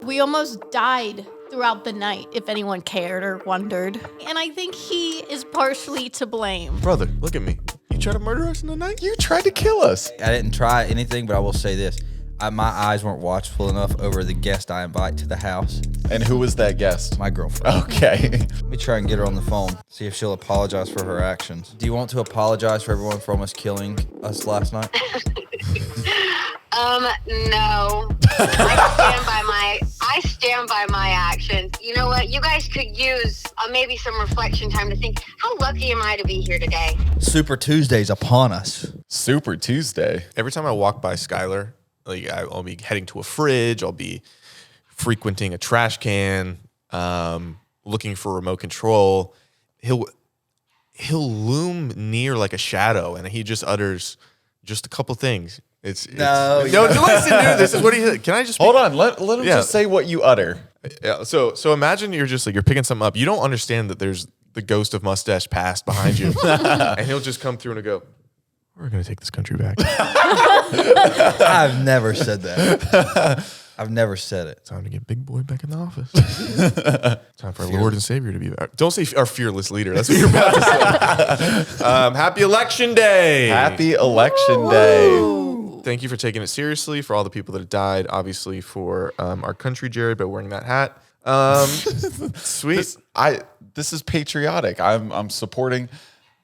We almost died throughout the night, if anyone cared or wondered. And I think he is partially to blame. Brother, look at me. You tried to murder us in the night? You tried to kill us. I didn't try anything, but I will say this. My eyes weren't watchful enough over the guest I invite to the house. And who was that guest? My girlfriend. Okay. Let me try and get her on the phone, see if she'll apologize for her actions. Do you want to apologize for everyone for almost killing us last night? No. I stand by my actions. You know what? You guys could use maybe some reflection time to think, how lucky am I to be here today? Super Tuesday's upon us. Super Tuesday. Every time I walk by Skylar, like I'll be heading to a fridge, I'll be frequenting a trash can, looking for remote control. He'll loom near like a shadow, and he just utters just a couple things. No, listen, dude. This is what he. Can I just hold on? Let him just say what you utter. Yeah. So imagine you're just like you're picking something up. You don't understand that there's the ghost of Mustache Past behind you, and he'll just come through and go, "We're gonna take this country back." I've never said that. I've never said it. Time to get Big Boy back in the office. Time for our Lord and Savior to be back. Don't say our fearless leader. That's what you're about to say. Happy Election Day. Happy Election Day. Thank you for taking it seriously, for all the people that have died, obviously for our country, Jared, by wearing that hat. Sweet. This is patriotic. I'm supporting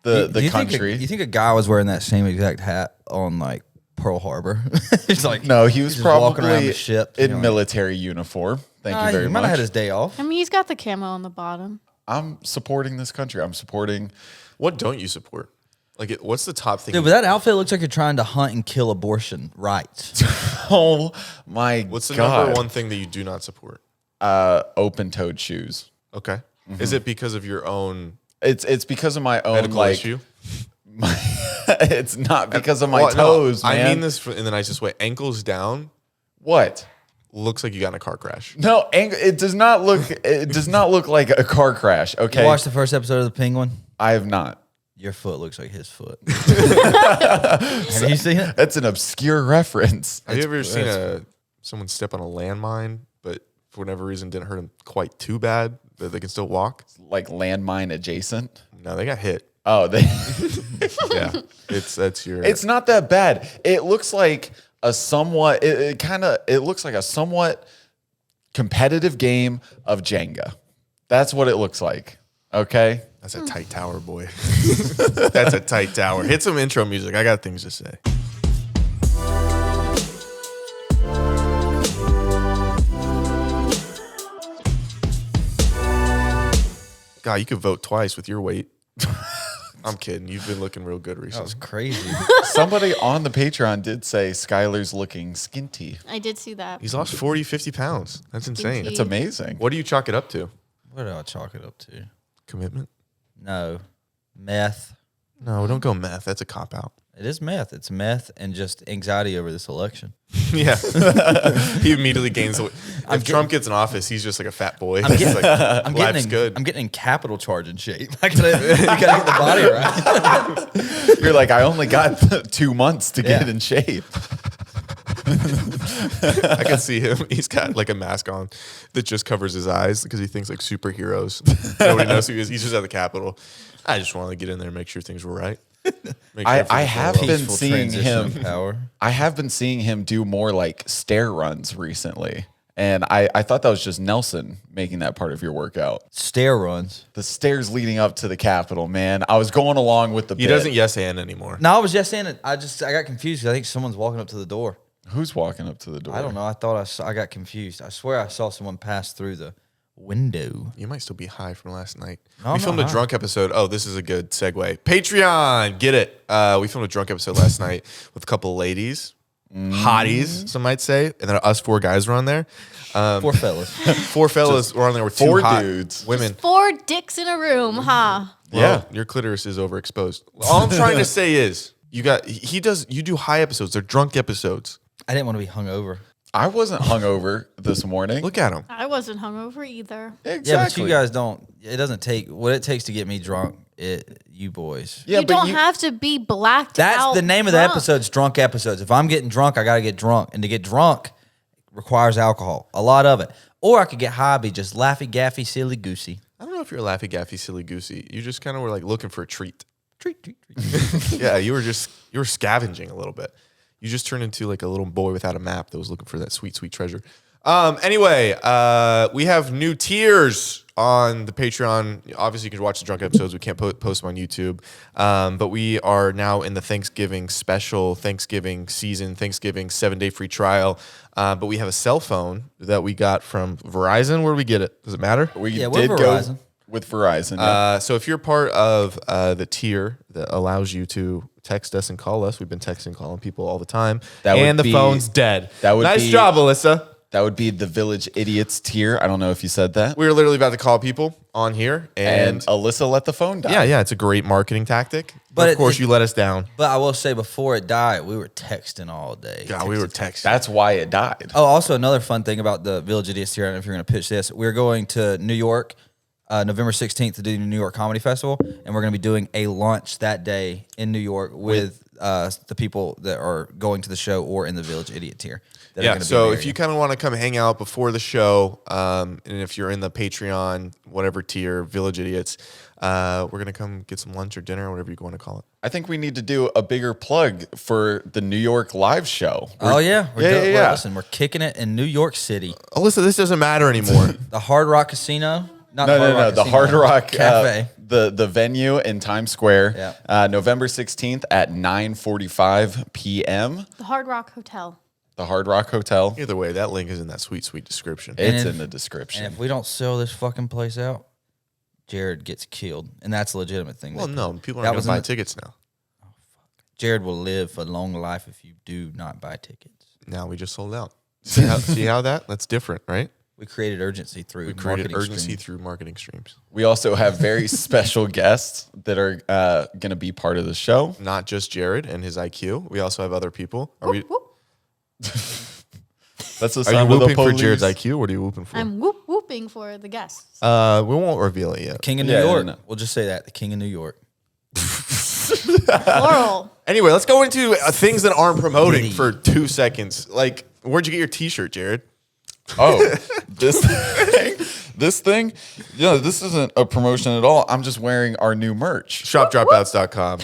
the country. You think a guy was wearing that same exact hat on like Pearl Harbor? He's like, no, he was probably walking around the ship in military uniform. Thank you very he much. might have had his day off. I mean, he's got the camo on the bottom. I'm supporting this country. I'm supporting. What don't you support? Like, what's the top thing? Dude, but that outfit looks like you're trying to hunt and kill abortion rights. Oh my God. What's the number one thing that you do not support? Open-toed shoes. Okay. Mm-hmm. Is it because of your own? It's because of my own medical issue. It's not because of my toes, no, man. I mean this in the nicest way. Ankles down. What? Looks like you got in a car crash. No, it does not look. It does not look like a car crash. Okay. You watched the first episode of The Penguin? I have not. Your foot looks like his foot. Have you seen it? That's an obscure reference. Have you ever seen someone step on a landmine, but for whatever reason didn't hurt him quite too bad, but they can still walk? Like landmine adjacent? No, they got hit. Oh, yeah. It's not that bad. It looks like a somewhat. It looks like a somewhat competitive game of Jenga. That's what it looks like. Okay. That's a tight tower, boy. That's a tight tower. Hit some intro music. I got things to say. God, you could vote twice with your weight. I'm kidding. You've been looking real good recently. That was crazy. Somebody on the Patreon did say Skylar's looking skinty. I did see that. He's lost 40, 50 pounds. That's insane. Skinty. It's amazing. What do you chalk it up to? What do I chalk it up to? Commitment? No. Meth. No, don't go meth. That's a cop-out. It is meth. It's meth and just anxiety over this election. Yeah. He immediately gains weight. If Trump gets in office, he's just like a fat boy. Life's good. I'm getting in capital charging shape. You gotta get the body right. You're like, I only got 2 months to get in shape. I can see him. He's got like a mask on that just covers his eyes because he thinks like superheroes. Nobody knows who he is. He's just at the Capitol. I just want to get in there and make sure things were right. I have been seeing him. Power. I have been seeing him do more like stair runs recently. And I thought that was just Nelson making that part of your workout. Stair runs. The stairs leading up to the Capitol, man. I was going along with the He doesn't yes and anymore. No, I was just saying it. I got confused because I think someone's walking up to the door. Who's walking up to the door? I don't know. I thought I got confused. I swear I saw someone pass through the window. You might still be high from last night. No, we filmed a drunk episode. Oh, this is a good segue. Patreon, get it. We filmed a drunk episode last night with a couple of ladies. Hotties, some might say. And then us 4 guys were on there. 4 fellas. 4 fellas were on there with 2 4 hot dudes. women. 4 dicks in a room, huh? Well, your clitoris is overexposed. All I'm trying to say is you do high episodes. They're drunk episodes. I didn't want to be hungover. I wasn't hungover this morning. Look at him. I wasn't hungover either. Exactly. Yeah, but you guys don't. It doesn't take what it takes to get me drunk. You boys. Yeah, you but don't have to be blacked out. That's the name of the episode's drunk episodes. If I'm getting drunk, I got to get drunk. And to get drunk requires alcohol, a lot of it. Or I could get high, be just laffy, gaffy, silly goosey. I don't know if you're laffy, gaffy, silly goosey. You just kind of were like looking for a treat. Treat. Yeah, you were scavenging a little bit. You just turned into like a little boy without a map that was looking for that sweet, sweet treasure. Anyway, we have new tiers on the Patreon. Obviously, you can watch the drunk episodes. We can't post them on YouTube. But we are now in the Thanksgiving special, Thanksgiving season, Thanksgiving 7-day free trial. But we have a cell phone that we got from Verizon. Where did we get it? Does it matter? We Yeah, did we're go Verizon. with Verizon. Yeah. So if you're part of the tier that allows you to text us and call us, we've been texting and calling people all the time. That would and the be- phone's dead. that would nice be- job, Alyssa. That would be the Village Idiots tier. I don't know if you said that. We were literally about to call people on here, And and Alyssa let the phone die. yeah, it's a great marketing tactic. But But of course, it- you let us down. But I will say, before it died, we were texting all day. God, we were texting. That's why it died. Oh, also another fun thing about the Village Idiots here. I don't know if you're going to pitch this. We're going to New York, November 16th to do the New York Comedy Festival, and we're going to be doing a lunch that day in New York with the people that are going to the show or in the Village Idiot tier. that are Yeah, gonna be so there. if you kind of want to come hang out before the show, and if you're in the Patreon, whatever tier, Village Idiots, we're going to come get some lunch or dinner, whatever you want to call it. I think we need to do a bigger plug for the New York live show. Oh yeah, Yeah. Listen, we're kicking it in New York City. Alyssa, this doesn't matter anymore. The Hard Rock Casino. Not No, Hard Rock the Casino, Hard Rock Cafe. the venue in Times Square. Yeah. November 16th at 9:45 p.m. The Hard Rock Hotel. The Hard Rock Hotel. Either way, that link is in that sweet, sweet description. It's if- in the description. And if we don't sell this fucking place out, Jared gets killed, and that's a legitimate thing. Well, no, people That aren't going was to buy in the- tickets now. Jared will live a long life if you do not buy tickets. Now we just sold out. See how that's different, right? We created urgency through We created marketing urgency streams. through marketing streams. We also have very special guests that are going to be part of the show. Not just Jared and his IQ. We also have other people. Are we? Whoop. That's the Are you sound of the whooping for police. Jared's IQ? What are you whooping for? I'm whooping for the guests. We won't reveal it yet. King of New Yeah, York. no. We'll just say that. The King of New York. Plural. Anyway, let's go into things that aren't promoting Giddy. for 2 seconds. Like, where'd you get your T-shirt, Jared? Oh, this thing? Yeah, this isn't a promotion at all. I'm just wearing our new merch. ShopDropouts.com.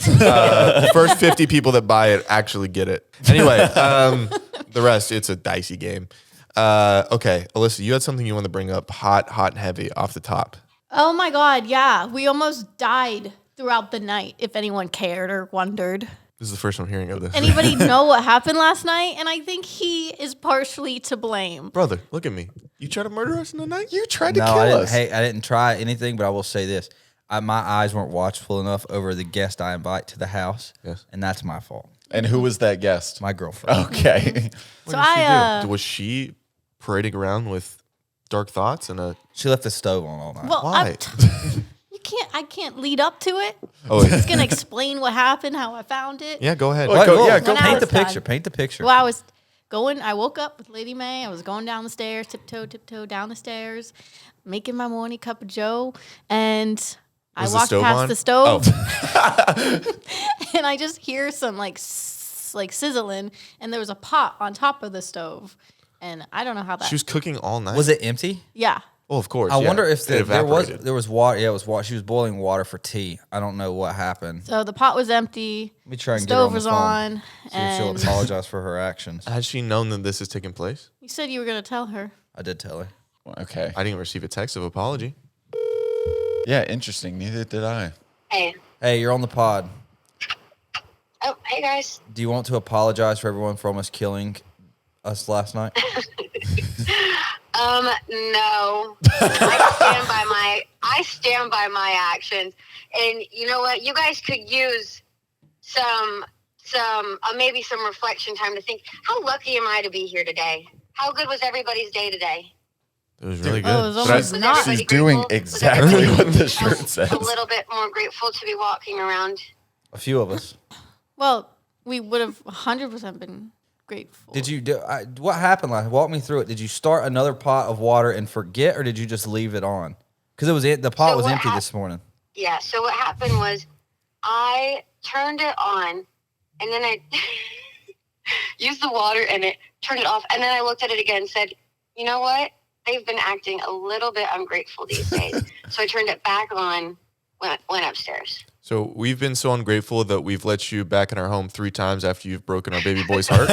First 50 people that buy it actually get it. Anyway, the rest, it's a dicey game. Okay, Alyssa, you had something you want to bring up hot and heavy off the top. Oh my God, yeah. We almost died throughout the night, if anyone cared or wondered. This is the first I'm hearing of this. Anybody know what happened last night? And I think he is partially to blame. Brother, look at me. You tried to murder us in the night? You tried to No, kill I didn't. us. Hey, I didn't try anything, but I will say this: my eyes weren't watchful enough over the guest I invite to the house, Yes. and that's my fault. And who was that guest? My girlfriend. Okay. So I, Was she parading around with dark thoughts and a... She left the stove on all night. well, Why? I can't lead up to it. Oh, It's gonna explain what happened, how I found it. yeah, go ahead. Well, go- yeah, go When I paint the was done. picture. Paint the picture. Well, I woke up with Lady May. I was going down the stairs, tiptoe down the stairs, making my morning cup of joe, and I Was the walked stove past on? the stove, Oh. and I just hear some like sizzling, and there was a pot on top of the stove, and I don't know how that. She was cooking all night? Was it empty? yeah. Oh, of course. I yeah. wonder if It there was evaporated. water. Yeah, it was water. She was boiling water for tea. I don't know what happened. So the pot was empty. Let me try and the get her stove on the was phone. on, See if and she'll apologize for her actions. Has she known that this is taking place? you said you were gonna tell her. I did tell her. Okay. I didn't receive a text of apology. Yeah, interesting. Neither did I. Hey. Hey, you're on the pod. Oh, hey guys. Do you want to apologize for everyone for almost killing us last night? No. I stand by my actions. And you know what? You guys could use some maybe some reflection time to think, how lucky am I to be here today? How good was everybody's day today? It was really good. Oh, it was But almost I- not. She's everybody doing grateful? exactly Was what the everybody shirt says. a little bit more grateful to be walking around? A few of us. Well, we would have 100% been grateful. Did you do? What happened last? Walk me through it. Did you start another pot of water and forget, or did you just leave it on? Because the pot So was what empty hap- this morning. Yeah, so what happened was I turned it on and then I used the water in it, turned it off, and then I looked at it again and said, you know what? they've been acting a little bit ungrateful these days. So I turned it back on, went upstairs. So we've been so ungrateful that we've let you back in our home 3 times after you've broken our baby boy's heart.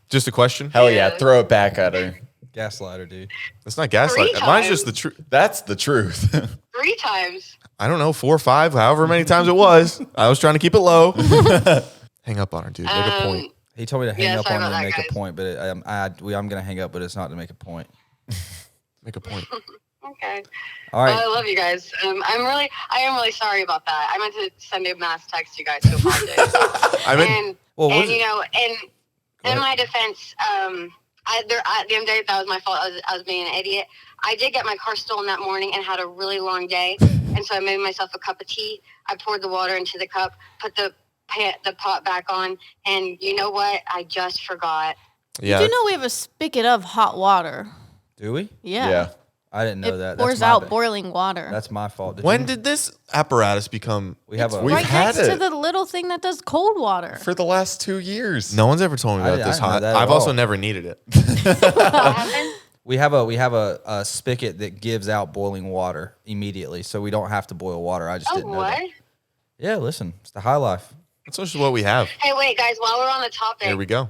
Just a question. Hell yeah, throw it back at her. Gaslighter, dude. That's not gaslight. 3 Mine's just times. the truth. That's the truth. 3 times. I don't know, 4 or 5, however many times it was. I was trying to keep it low. Hang up on her, dude. Make a point. He told me to hang Yeah, up sorry on her about and that, make a guys. point, but I'm going to hang up, but it's not to make a point. Make a point. Okay. All right. I love you guys. I am really sorry about that. I meant to send a mass text to you guys to apologize. I mean, and Well, what and is you it? know, and ahead. in my defense, at the end of the day, that was my fault. I was being an idiot. I did get my car stolen that morning and had a really long day, and so I made myself a cup of tea. I poured the water into the cup, put the pot back on, and you know what? I just forgot. yeah. Do you know we have a spigot of hot water? Do we? Yeah. I didn't know It that. pours my out bad. boiling water. That's my fault. When did this apparatus become? we have a We've right had next to it. the little thing that does cold water. For the last 2 years. No one's ever told me I about didn't this know hot. that at I've also all. never needed it. What happened? we have a spigot that gives out boiling water immediately, so we don't have to boil water. I just Oh, didn't know what? that. Yeah, listen, it's the high life. That's just what we have. Hey, wait, guys. While we're on the topic, Here we go.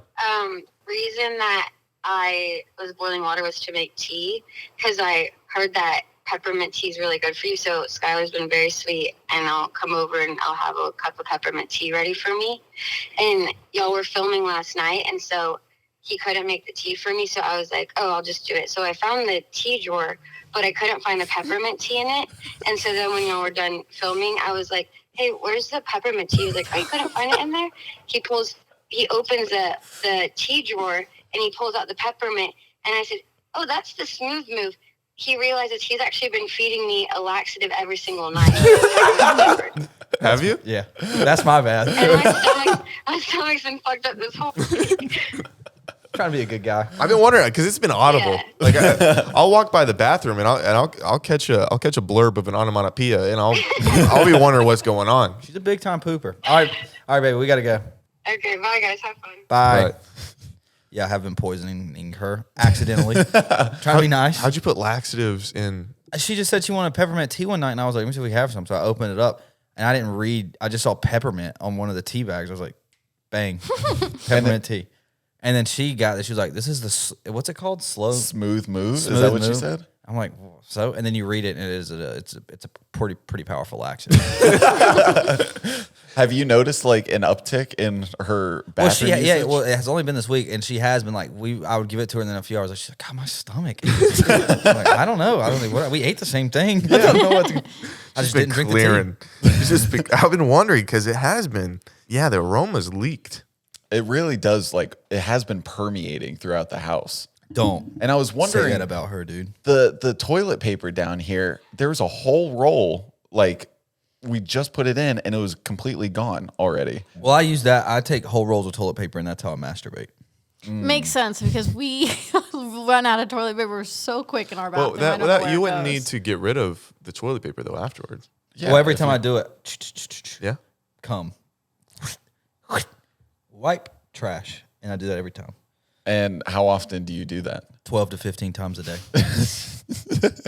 reason that I was boiling water was to make tea, because I heard that peppermint tea is really good for you. So Skylar's been very sweet, and I'll come over and I'll have a cup of peppermint tea ready for me. And y'all were filming last night, and so he couldn't make the tea for me. So I was like, oh, I'll just do it. So I found the tea drawer, but I couldn't find the peppermint tea in it. And so then when y'all were done filming, I was like, hey, where's the peppermint tea? He was like, oh, you couldn't find it in there? He opens the tea drawer, and he pulls out the peppermint. And I said, oh, that's the smooth move. He realizes he's actually been feeding me a laxative every single night. Have you? Yeah, that's my bad. And my stomach's been fucked up this whole week. Trying to be a good guy. I've been wondering because it's been audible. Yeah. Like I'll walk by the bathroom and I'll catch a blurb of an onomatopoeia and I'll be wondering what's going on. She's a big time pooper. All right, baby, we gotta go. Okay, bye, guys. Have fun. Bye. Right. Yeah, I have been poisoning her accidentally. Trying to be nice. How'd you put laxatives in? She just said she wanted peppermint tea one night, and I was like, let me see if we have some. So I opened it up, and I didn't read. I just saw peppermint on one of the tea bags. I was like, bang, peppermint tea. And then she got it. She was like, this is what's it called? Smooth move. Is Smooth that what you move? said? I'm like, so? And then you read it, and it's a pretty powerful laxative. Have you noticed like an uptick in her bathroom usage? Well, it has only been this week, and she has been like, I would give it to her, and then a few hours, she's like, God, my stomach. I'm like, I don't know. We ate the same thing. I don't know what to. I just Been didn't drink clearing. It's just I've been wondering because it has been. Yeah, the aroma's leaked. It really does. Like it has been permeating throughout the house. the tea. Don't And I was say wondering that about her, dude. the toilet paper down here. There was a whole roll. Like we just put it in, and it was completely gone already. Well, I use that. I take whole rolls of toilet paper, and that's how I masturbate. Makes sense because we run out of toilet paper so quick in our Well, bathroom. I don't know where you it wouldn't goes. need to get rid of the toilet paper though afterwards. Yeah, Well, every if time you- I do it, Yeah. come, wipe trash, and I do that every time. And how often do you do that? 12 to 15 times a day.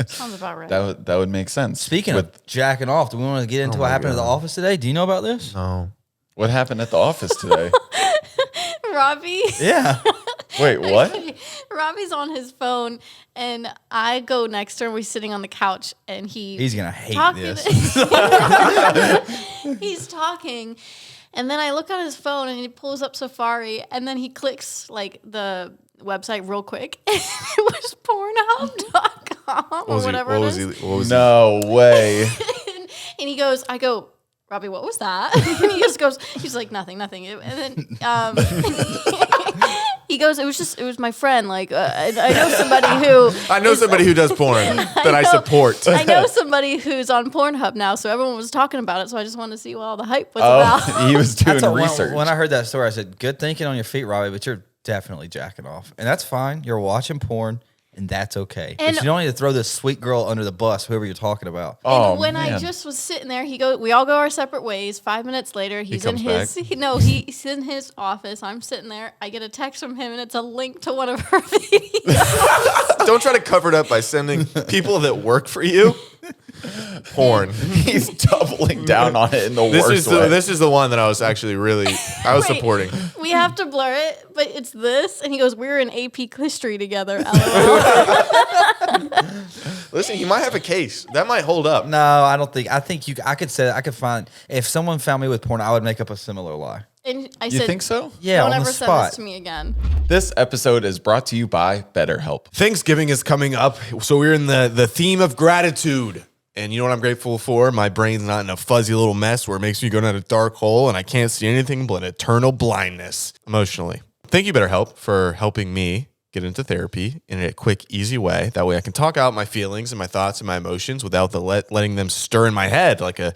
Sounds about right. That would make sense. Speaking With of jacking off, do we want to get into Oh what my happened at the God. office today? Do you know about this? No. what happened at the office today? Robbie. Yeah. Wait, what? Robbie's on his phone, and I go next to him. We're sitting on the couch, and He's going to hate talking. this. He's talking, and then I look on his phone, and he pulls up Safari, and then he clicks like the website real quick. And it was Pornhub.com or whatever What was it he? is. What was No way. And he goes, I go, Robbie, what was that? And he just goes, he's like, nothing. And then he goes, it was my friend. Like, I know somebody who. I know somebody who does porn that I know. support. I know somebody who's on Pornhub now, so everyone was talking about it. So I just wanted to see what all the hype was about. Oh, he was doing That's what- research. When I heard that story, I said, good thinking on your feet, Robbie, but you're definitely jacking off. And that's fine. You're watching porn. and that's okay. And- But you don't need to throw this sweet girl under the bus, whoever you're talking about. Oh, And when I man. just was sitting there, we all go our separate ways. 5 minutes later, he's in comes his he's in his office. I'm sitting there. I get a text from him, and it's a link to one of her videos. Don't try to cover it up by sending people that work for you porn. He's doubling down on it in the This worst is way. this is the one that I was actually really I was Wait, supporting. We have to blur it, but it's this. And he goes, "We're in AP history together." LOL. Listen, you might have a case that might hold up. No, I don't think. I think I could say I could find if someone found me with porn, I would make up a similar lie. And I You said, think so? Yeah, "Don't on ever the send spot. this to me again." This episode is brought to you by BetterHelp. Thanksgiving is coming up, so we're in the theme of gratitude. And you know what I'm grateful for? My brain's not in a fuzzy little mess where it makes me go down a dark hole and I can't see anything but eternal blindness emotionally. Thank you, BetterHelp, for helping me get into therapy in a quick, easy way. That way I can talk out my feelings and my thoughts and my emotions without letting them stir in my head like a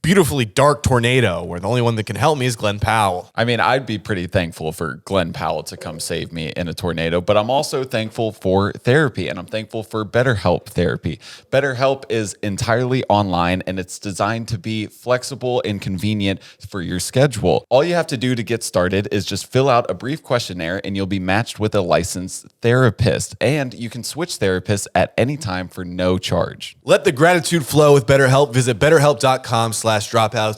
beautifully dark tornado where the only one that can help me is Glenn Powell. I mean, I'd be pretty thankful for Glenn Powell to come save me in a tornado, but I'm also thankful for therapy, and I'm thankful for BetterHelp therapy. BetterHelp is entirely online, and it's designed to be flexible and convenient for your schedule. All you have to do to get started is just fill out a brief questionnaire, and you'll be matched with a licensed therapist, and you can switch therapists at any time for no charge. Let the gratitude flow with BetterHelp. Visit betterhelp.com/dropouts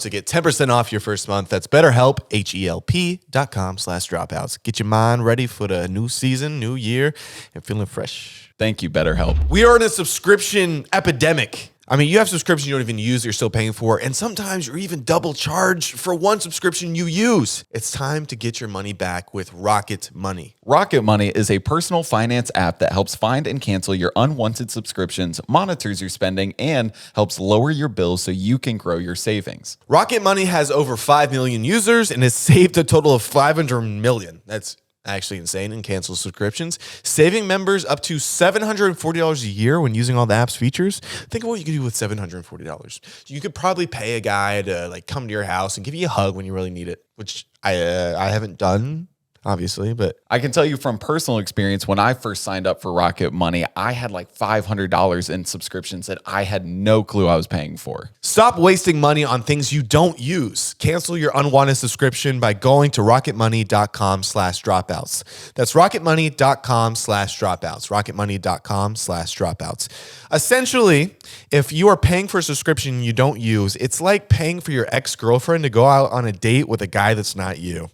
to get 10% off your first month. That's BetterHelp, HELP.com/dropouts. Get your mind ready for the new season, new year, and feeling fresh. Thank you, BetterHelp. We are in a subscription epidemic. I mean, you have subscriptions you don't even use that you're still paying for, and sometimes you're even double charged for one subscription you use. It's time to get your money back with Rocket Money. Rocket Money is a personal finance app that helps find and cancel your unwanted subscriptions, monitors your spending, and helps lower your bills so you can grow your savings. Rocket Money has over 5 million users and has saved a total of 500 million. That's actually insane in canceled subscriptions, saving members up to $740 a year when using all the app's features. Think of what you could do with $740. You could probably pay a guy to like come to your house and give you a hug when you really need it, which I haven't done, obviously, but I can tell you from personal experience, when I first signed up for Rocket Money, I had like $500 in subscriptions that I had no clue I was paying for. stop wasting money on things you don't use. Cancel your unwanted subscription by going to rocketmoney.com/dropouts. That's rocketmoney.com/dropouts. rocketmoney.com/dropouts. Essentially, if you are paying for a subscription you don't use, it's like paying for your ex-girlfriend to go out on a date with a guy that's not you.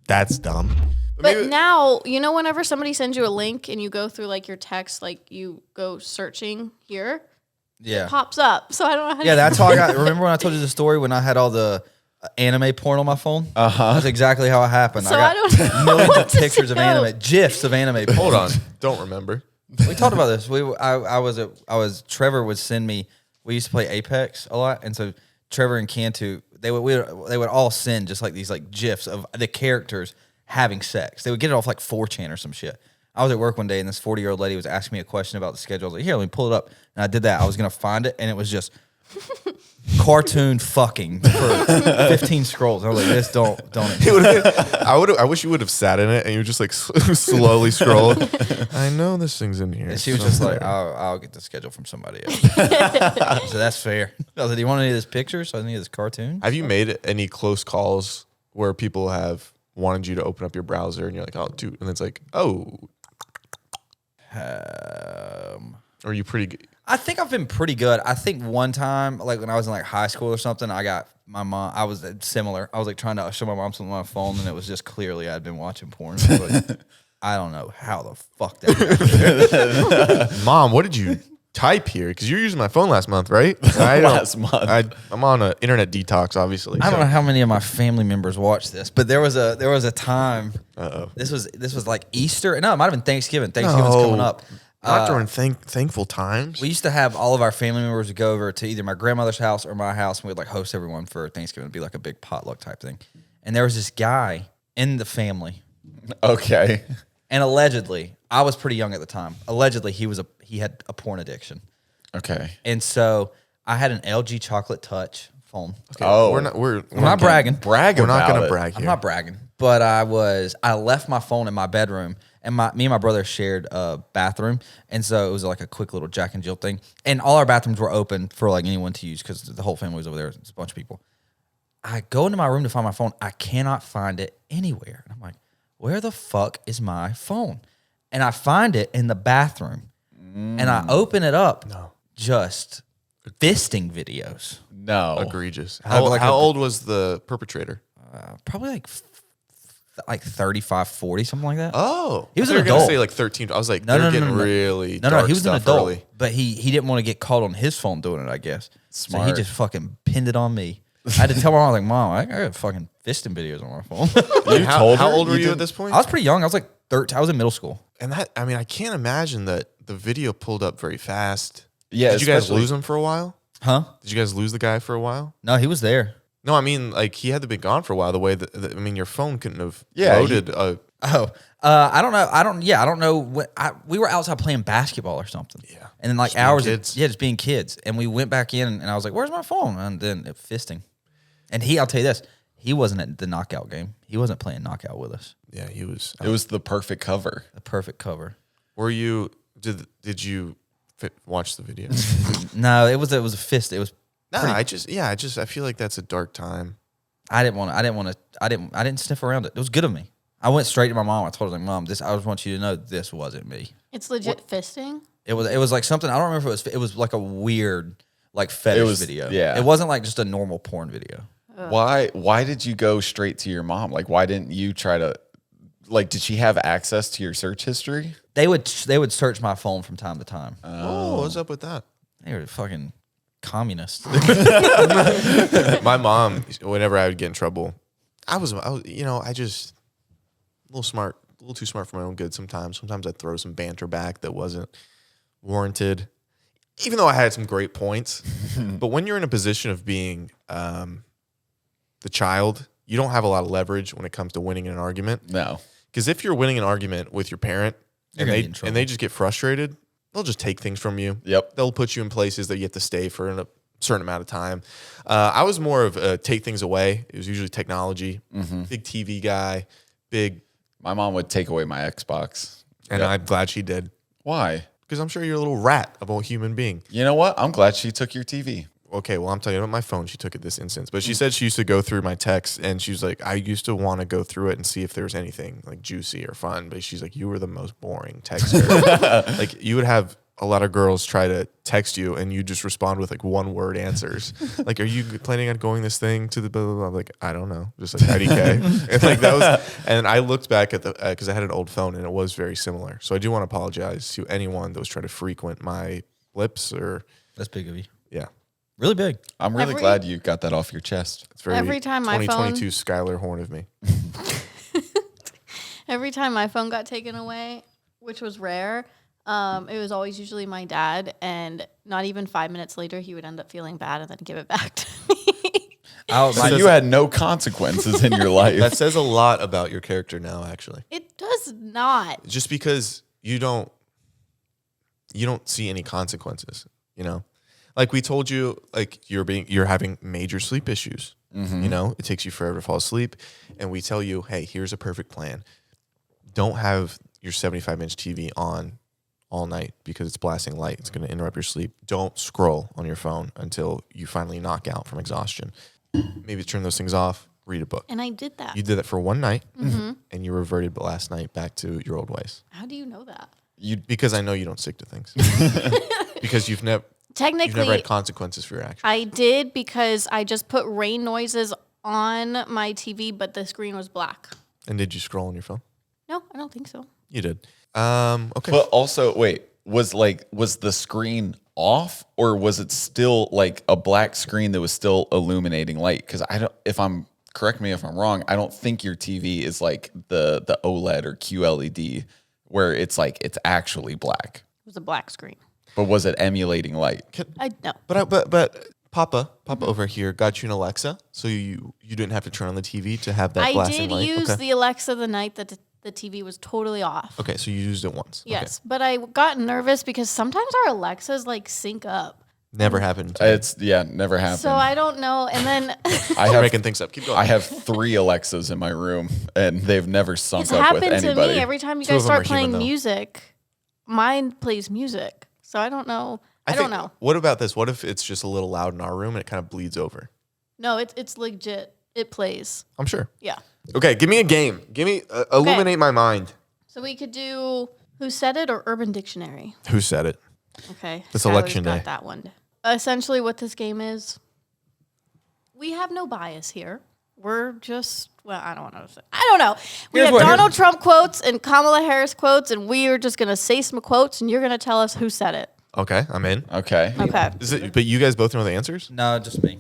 That's dumb. But now, you know, whenever somebody sends you a link and you go through like your text, like you go searching here, Yeah. it pops up. So I don't know how Yeah, to that's how I got. Remember when I told you the story when I had all the anime porn on my phone? That's exact how it happened. So I I don't got know millions what of to pictures of do. anime, gifs of anime porn. Hold on. Don't remember. We talked about this. Trevor would send me. We used to play Apex a lot, and so Trevor and Cantu, they would all send just like these like gifs of the characters having sex. They would get it off like 4chan or some shit. I was at work one day and this 40-year-old lady was asking me a question about the schedule. I was like, here, let me pull it up. And I did that. I was gonna find it, and it was just cartoon fucking for 15 scrolls. I was like, this don't. I wish you would have sat in it and you would just like slowly scroll. I know this thing's in here. And she was just like, I'll get the schedule from somebody else. So that's fair. I was like, do you want any of this picture? So I need this cartoon. Have you made any close calls where people have wanted you to open up your browser and you're like, oh, dude, and it's like, oh, are you pretty good? I think I've been pretty good. I think one time, like when I was in like high school or something, I got my mom. I was similar. I was like trying to show my mom something on my phone, and it was just clearly I'd been watching porn. I was like, I don't know how the fuck that happened. Mom, what did you type here? Because you were using my phone last month, right? Last month. I'm on an internet detox, obviously. I don't know how many of my family members watch this, but there was a time. Uh-oh. This was like Easter. No, it might have been Thanksgiving. Thanksgiving's coming up. Not during thankful times. We used to have all of our family members go over to either my grandmother's house or my house, and we'd like host everyone for Thanksgiving. It'd be like a big potluck type thing. And there was this guy in the family, Okay. and allegedly, I was pretty young at the time. Allegedly, he had a porn addiction, Okay. and so I had an LG Chocolate Touch phone. Oh, we're not bragging. Brag We're not about going to it. brag here. I'm not bragging, but I left my phone in my bedroom, and me and my brother shared a bathroom, and so it was like a quick little Jack and Jill thing. And all our bathrooms were open for like anyone to use because the whole family was over there. It's a bunch of people. I go into my room to find my phone. I cannot find it anywhere. And I'm like, where the fuck is my phone? And I find it in the bathroom, and I open it up. No. Just fisting videos. No. Egregious. Like How a- old was the perpetrator? Probably like 35, 40, something like that. Oh, He was I an thought you were gonna adult. say like 13. I was like, No, they're no, no, getting no. really No, dark he was an stuff adult, early. but he didn't want to get caught on his phone doing it, I guess. So he Smart. just fucking pinned it on me. I had to tell my mom, like, Mom, I got fucking fisting videos on my phone. You how, told how her? old were you didn't- at this point? I was pretty young. I was like 13. I was in middle school. And that, I mean, I can't imagine that the video pulled up very fast. Yeah. Did you guys especially- lose him for a while? Huh? Did you guys lose the guy for a while? No, he was there. No, I mean, like he had to be gone for a while. The way that I mean, your phone couldn't have Yeah, loaded. Oh, I don't know. I don't know. We were outside playing basketball or something. Yeah. And then like Just being hours, kids. just being kids. And we went back in, and I was like, "Where's my phone?" And then fisting. And I'll tell you this, he wasn't at the knockout game. He wasn't playing knockout with us. yeah, he was. It was the perfect cover. A perfect cover. Were you? Did you watch the video? No, it was a fist. It was. No, I feel like that's a dark time. I didn't sniff around it. It was good of me. I went straight to my mom. I told her, like, Mom, I just want you to know this wasn't me. It's legit fisting. It was like something, I don't remember if it was like a weird like fetish video. yeah. It wasn't like just a normal porn video. Why did you go straight to your mom? Like, why didn't you try to, like, did she have access to your search history? They would search my phone from time to time. Oh, what's up with that? They were fucking communists. My mom, whenever I would get in trouble, I was just a little too smart for my own good sometimes. Sometimes I'd throw some banter back that wasn't warranted, even though I had some great points. But when you're in a position of being the child, you don't have a lot of leverage when it comes to winning an argument. No. Because if you're winning an argument with your parent You're gonna get in trouble. and they just get frustrated, they'll just take things from you. Yep. They'll put you in places that you have to stay for a certain amount of time. I was more of a take things away. It was usually technology. Big TV guy, big, My mom would take away my Xbox. and Yep. I'm glad she did Why? because I'm sure you're a little rat of a human being. You know what? I'm glad she took your TV. Okay, well, I'm telling you about my phone. She took it this instance, but she said she used to go through my texts, and she was like, I used to want to go through it and see if there was anything like juicy or fun. But she's like, you were the most boring texter. Like you would have a lot of girls try to text you, and you just respond with like one word answers. Like, are you planning on going this thing to the blah, blah, blah? I'm like, I don't know, just like IDK. And like that was, and I looked back at the because I had an old phone, and it was very similar. So I do want to apologize to anyone that was trying to frequent my lips or That's big of you. yeah. Really big. I'm really Every- glad you got that off your chest. It's very Every time my 2022 Skylar Horn of me. Every time my phone got taken away, which was rare, it was always usually my dad, and not even 5 minutes later, he would end up feeling bad and then give it back to me. So you had no consequences in your life. That says a lot about your character now, actually. It does not. Just because you don't see any consequences, you know? Like we told you, like you're having major sleep issues. You know, it takes you forever to fall asleep. And we tell you, hey, here's a perfect plan. Don't have your 75-inch TV on all night because it's blasting light. It's going to interrupt your sleep. Don't scroll on your phone until you finally knock out from exhaustion. Maybe turn those things off, read a book. And I did that. You did that for one night, and you reverted last night back to your old ways. How do you know that? Because I know you don't stick to things. Because you've never Technically, had consequences for your actions. I did because I just put rain noises on my TV, but the screen was black. And did you scroll on your phone? No, I don't think so. You did. Okay. But also, wait, was the screen off, or was it still like a black screen that was still illuminating light? Because correct me if I'm wrong, I don't think your TV is like the OLED or QLED where it's like it's actually black. It was a black screen. But was it emulating light? No. But Papa over here got you an Alexa, so you didn't have to turn on the TV to have that I blasting did light. use Okay. the Alexa the night that the TV was totally off. Okay, so you used it once. Yes, but I got nervous because sometimes our Alexas like sync up. Never happened. To me. It's never happened. So I don't know. And then I'm making things up. Keep going. I have 3 Alexas in my room, and they've never sunk it's up with happened to anybody. me every time you 2 of guys them are start playing human, though. music. Mine plays music. So I don't know. I don't know. What about this? What if it's just a little loud in our room and it kind of bleeds over? No, it's legit. It plays. I'm sure. Yeah. Okay, give me a game. Give me illuminate my mind. So we could do Who Said It or Urban Dictionary. Who said it? Okay. It's Skylar's election got day. that one. Essentially, what this game is, we have no bias here. We're just, well, I don't know. I don't know. We Here's have what- Donald Trump quotes and Kamala Harris quotes, and we are just going to say some quotes, and you're going to tell us who said it. Okay, I'm in. Okay. Okay. But you guys both know the answers? No, just me.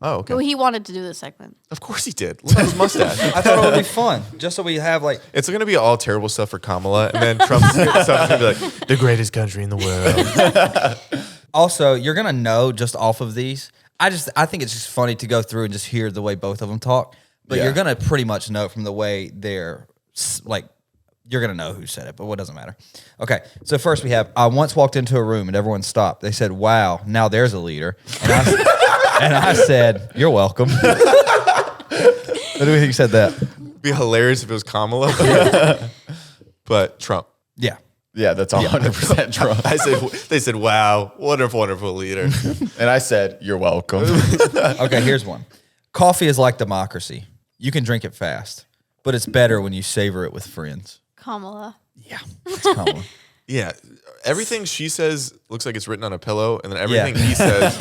Oh, okay. So he wanted to do this segment. Of course he did. Look at his mustache. I thought it would be fun, just so we have like. It's going to be all terrible stuff for Kamala, and then Trump's stuff's going to be like, the greatest country in the world. Also, you're gonna know just off of these. I think it's just funny to go through and just hear the way both of them talk. But Yeah. you're gonna pretty much know from the way they're like. You're gonna know who said it, but what doesn't matter. Okay, so first we have. I once walked into a room and everyone stopped. They said, "Wow, now there's a leader." And I said, "You're welcome." What do we think said that? It'd be hilarious if it was Kamala. But Trump. Yeah. Yeah, that's 100% Trump. They said, wow, wonderful, wonderful leader. And I said, you're welcome. Okay, here's one. Coffee is like democracy. You can drink it fast, but it's better when you savor it with friends. Kamala. Yeah, it's Kamala. Yeah. Everything she says looks like it's written on a pillow, and then everything Yeah. he says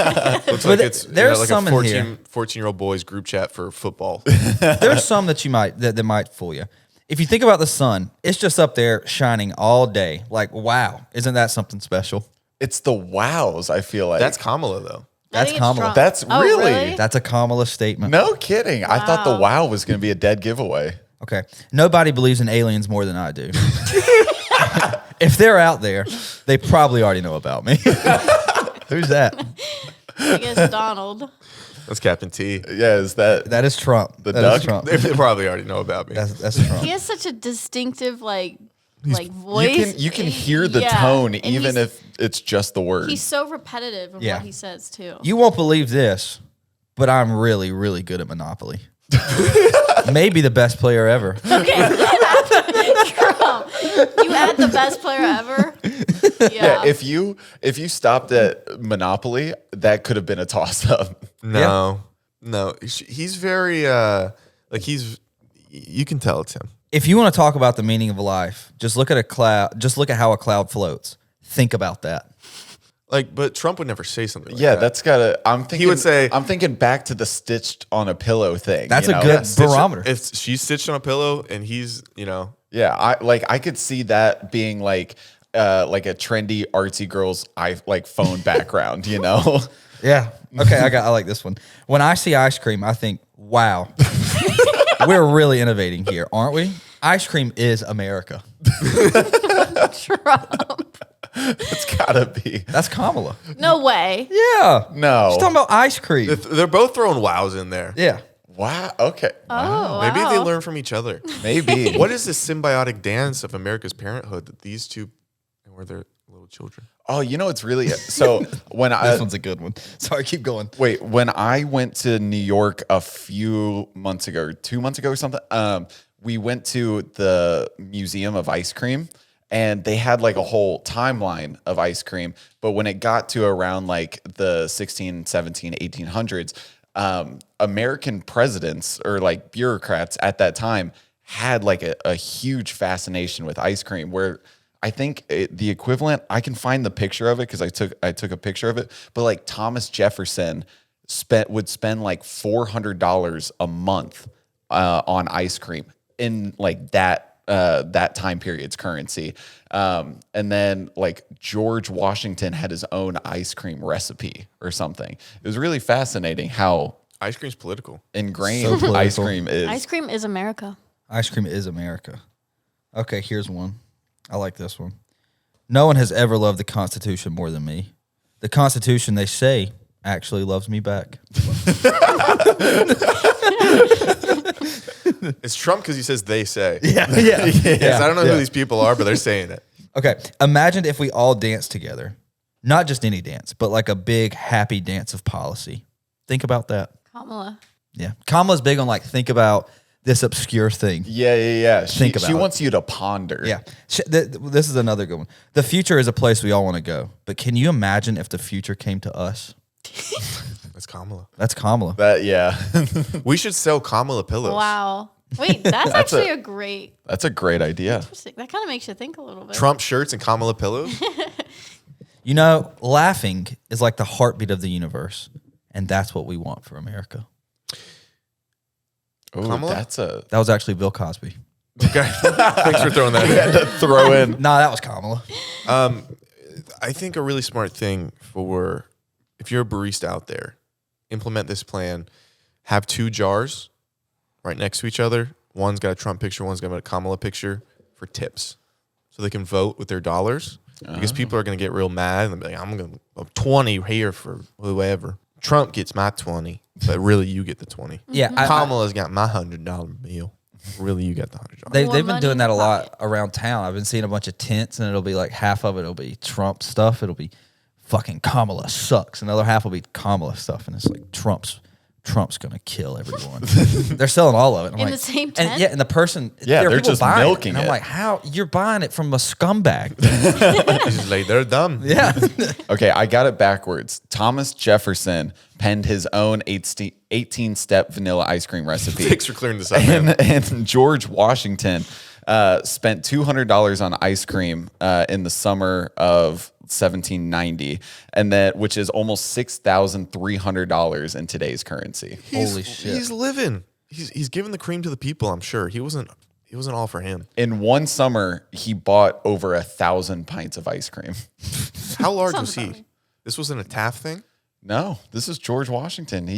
looks like it's there's like some a in here. 14-year-old boys group chat for football. There's some that that might fool you. If you think about the sun, it's just up there shining all day. Like, wow, isn't that something special? It's the wows, I feel like. That's Kamala, though. I That's think it's Kamala. Trump. That's Oh, really- That's a Kamala statement. No kidding. I thought the wow was going to be a dead giveaway. Okay. Nobody believes in aliens more than I do. If they're out there, they probably already know about me. Who's that? I guess Donald. That's Captain T. Yeah, is that That is Trump. The That duck? is Trump. They probably already know about me. That's Trump. He has such a distinctive voice. you can hear the Yeah. tone And even he's- if it's just the word. He's so repetitive of Yeah. what he says too. You won't believe this, but I'm really, really good at Monopoly. Maybe the best player ever. Okay. Trump. You add the best player ever. Yeah. Yeah, if you stopped at Monopoly, that could have been a toss up. No. He's very, you can tell it's him. If you want to talk about the meaning of life, just look at a cloud. Just look at how a cloud floats. Think about that. But Trump would never say something like Yeah, that. that's gotta. I'm thinking. would say- I'm thinking back to the stitched on a pillow thing. That's you a know? good Stitched- barometer. If she's stitched on a pillow and he's, Yeah, I could see that being like a trendy artsy girl's phone background. You know. Yeah. Okay. I like this one. When I see ice cream, I think, wow, we're really innovating here, aren't we? Ice cream is America. Trump. It's gotta be. That's Kamala. No way. Yeah. No. She's talking about ice cream. they're both throwing wows in there. Yeah. Wow. Okay. Oh, Maybe wow. they learn from each other. Maybe. What is this symbiotic dance of America's parenthood that these two were their little children? Oh, it's really so when This one's a good one. Sorry, keep going. Wait, when I went to New York a few months ago, or 2 months ago or something, we went to the Museum of Ice Cream, and they had like a whole timeline of ice cream. But when it got to around like the 16, 17, 1800s, American presidents or like bureaucrats at that time had like a huge fascination with ice cream where I think the equivalent, I can find the picture of it because I took a picture of it, but like Thomas Jefferson would spend like $400 a month on ice cream in like that time period's currency. And then like George Washington had his own ice cream recipe or something. It was really fascinating how Ice cream's political. ingrained So political. ice cream is. Ice cream is America. Ice cream is America. Okay, here's one. I like this one. No one has ever loved the Constitution more than me. The Constitution, they say, actually loves me back. It's Trump because he says they say. Yeah. Yes, I don't know Yeah. who these people are, but they're saying it. Okay, imagine if we all danced together. Not just any dance, but like a big happy dance of policy. Think about that. Kamala. Yeah. Kamala's big on like, think about this obscure thing. Yeah. Think about she it. wants you to ponder. Yeah. This is another good one. The future is a place we all want to go. But can you imagine if the future came to us? That's Kamala. That's Kamala. We should sell Kamala pillows. Wow. Wait, that's actually a great, That's a great idea. interesting. That kind of makes you think a little bit. Trump shirts and Kamala pillows. You know, laughing is like the heartbeat of the universe. And that's what we want for America. Oh, Kamala? That was actually Bill Cosby. Okay. Thanks for throwing that in. to throw in. No, that was Kamala. I think a really smart thing for if you're a barista out there, implement this plan. Have 2 jars right next to each other. One's got a Trump picture, one's got a Kamala picture for tips. So they can vote with their dollars. Because people are going to get real mad and they'll be like, I'm going to 20 here for whoever. Trump gets my 20, but really you get the 20. Yeah. Kamala's got my $100 meal. Really, you got the $100. They've More been money doing in that a your lot pocket. around town. I've been seeing a bunch of tents, and it'll be like half of it will be Trump stuff. It'll be fucking Kamala sucks. Another half will be Kamala stuff, and it's like Trump's gonna kill everyone. They're selling all of it. I'm In like, the same and tent? yeah, and the person, Yeah, there are they're people just buying milking And I'm it. like, how you're buying it from a scumbag? It's just like, they're dumb. Yeah, Okay, I got it backwards. Thomas Jefferson penned his own 18-step vanilla ice cream recipe. Thanks for clearing this up, man. And George Washington spent $200 on ice cream in the summer of 1790, and that which is almost $6,300 in today's currency. holy shit. He's living. He's giving the cream to the people, I'm sure. He wasn't all for him. In one summer, he bought over 1,000 pints of ice cream. How large was Sounds he? about right. This wasn't a Taft thing? No, this is George Washington.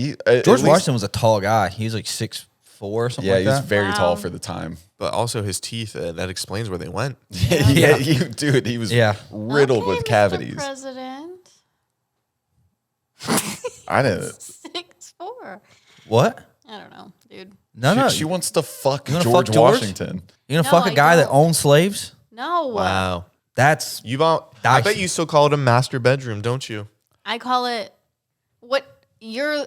George Washington was a tall guy. He was like 6'4" or something Yeah, like he was that. very tall Wow. for the time. But also his teeth, that explains where they went. Yeah, dude, he was Yeah. riddled Okay, with Mr. cavities. President. I didn't. 6'4". What? I don't know, dude. No. She wants to fuck You wanna George fuck George? Washington. You gonna No, fuck a I guy that don't. owned slaves? No. Wow. That's You've all, I bet Dicey. you still call it a master bedroom, don't you? I call it what you're.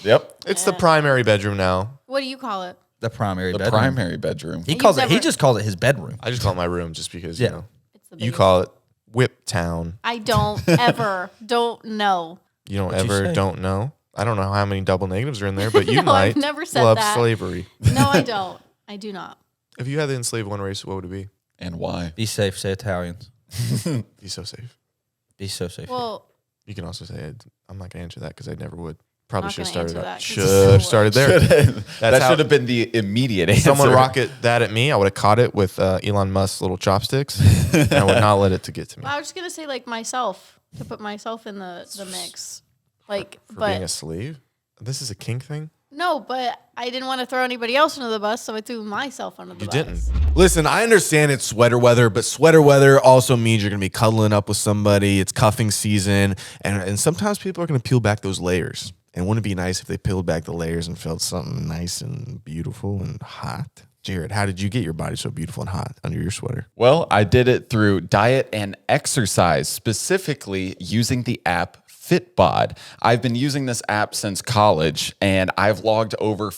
Yep. It's the primary bedroom now. What do you call it? the primary The bedroom. primary bedroom. He calls it. He never- just calls it his bedroom. I just call it my room just because, Yeah. you know. It's the You biggest. call it Whip Town. I don't ever don't know. You don't What'd you ever say? don't know. I don't know how many double negatives are in there, but you No, might I've never said love that. slavery. No, I don't. I do not. If you had to enslave one race, what would it be? And why? Be safe. Say Italians. Be so safe. Be so safe. Well, You can also say, I'm not going to answer that because I never would. Probably Not should have gonna started answer that. that 'cause it's Should have so started there. That how- should have been the immediate answer. Someone rocket that at me, I would have caught it with Elon Musk's little chopsticks. And I would not let it to get to me. I was just gonna say like myself to put myself in the mix, like For but being a slave? This is a kink thing? no, but I didn't want to throw anybody else under the bus, so I threw myself under the You bus. didn't. Listen, I understand it's sweater weather, but sweater weather also means you're going to be cuddling up with somebody. It's cuffing season. And sometimes people are going to peel back those layers. And wouldn't it be nice if they peeled back the layers and felt something nice and beautiful and hot? Jared, how did you get your body so beautiful and hot under your sweater? Well, I did it through diet and exercise, specifically using the app Fitbod. I've been using this app since college, and I've logged over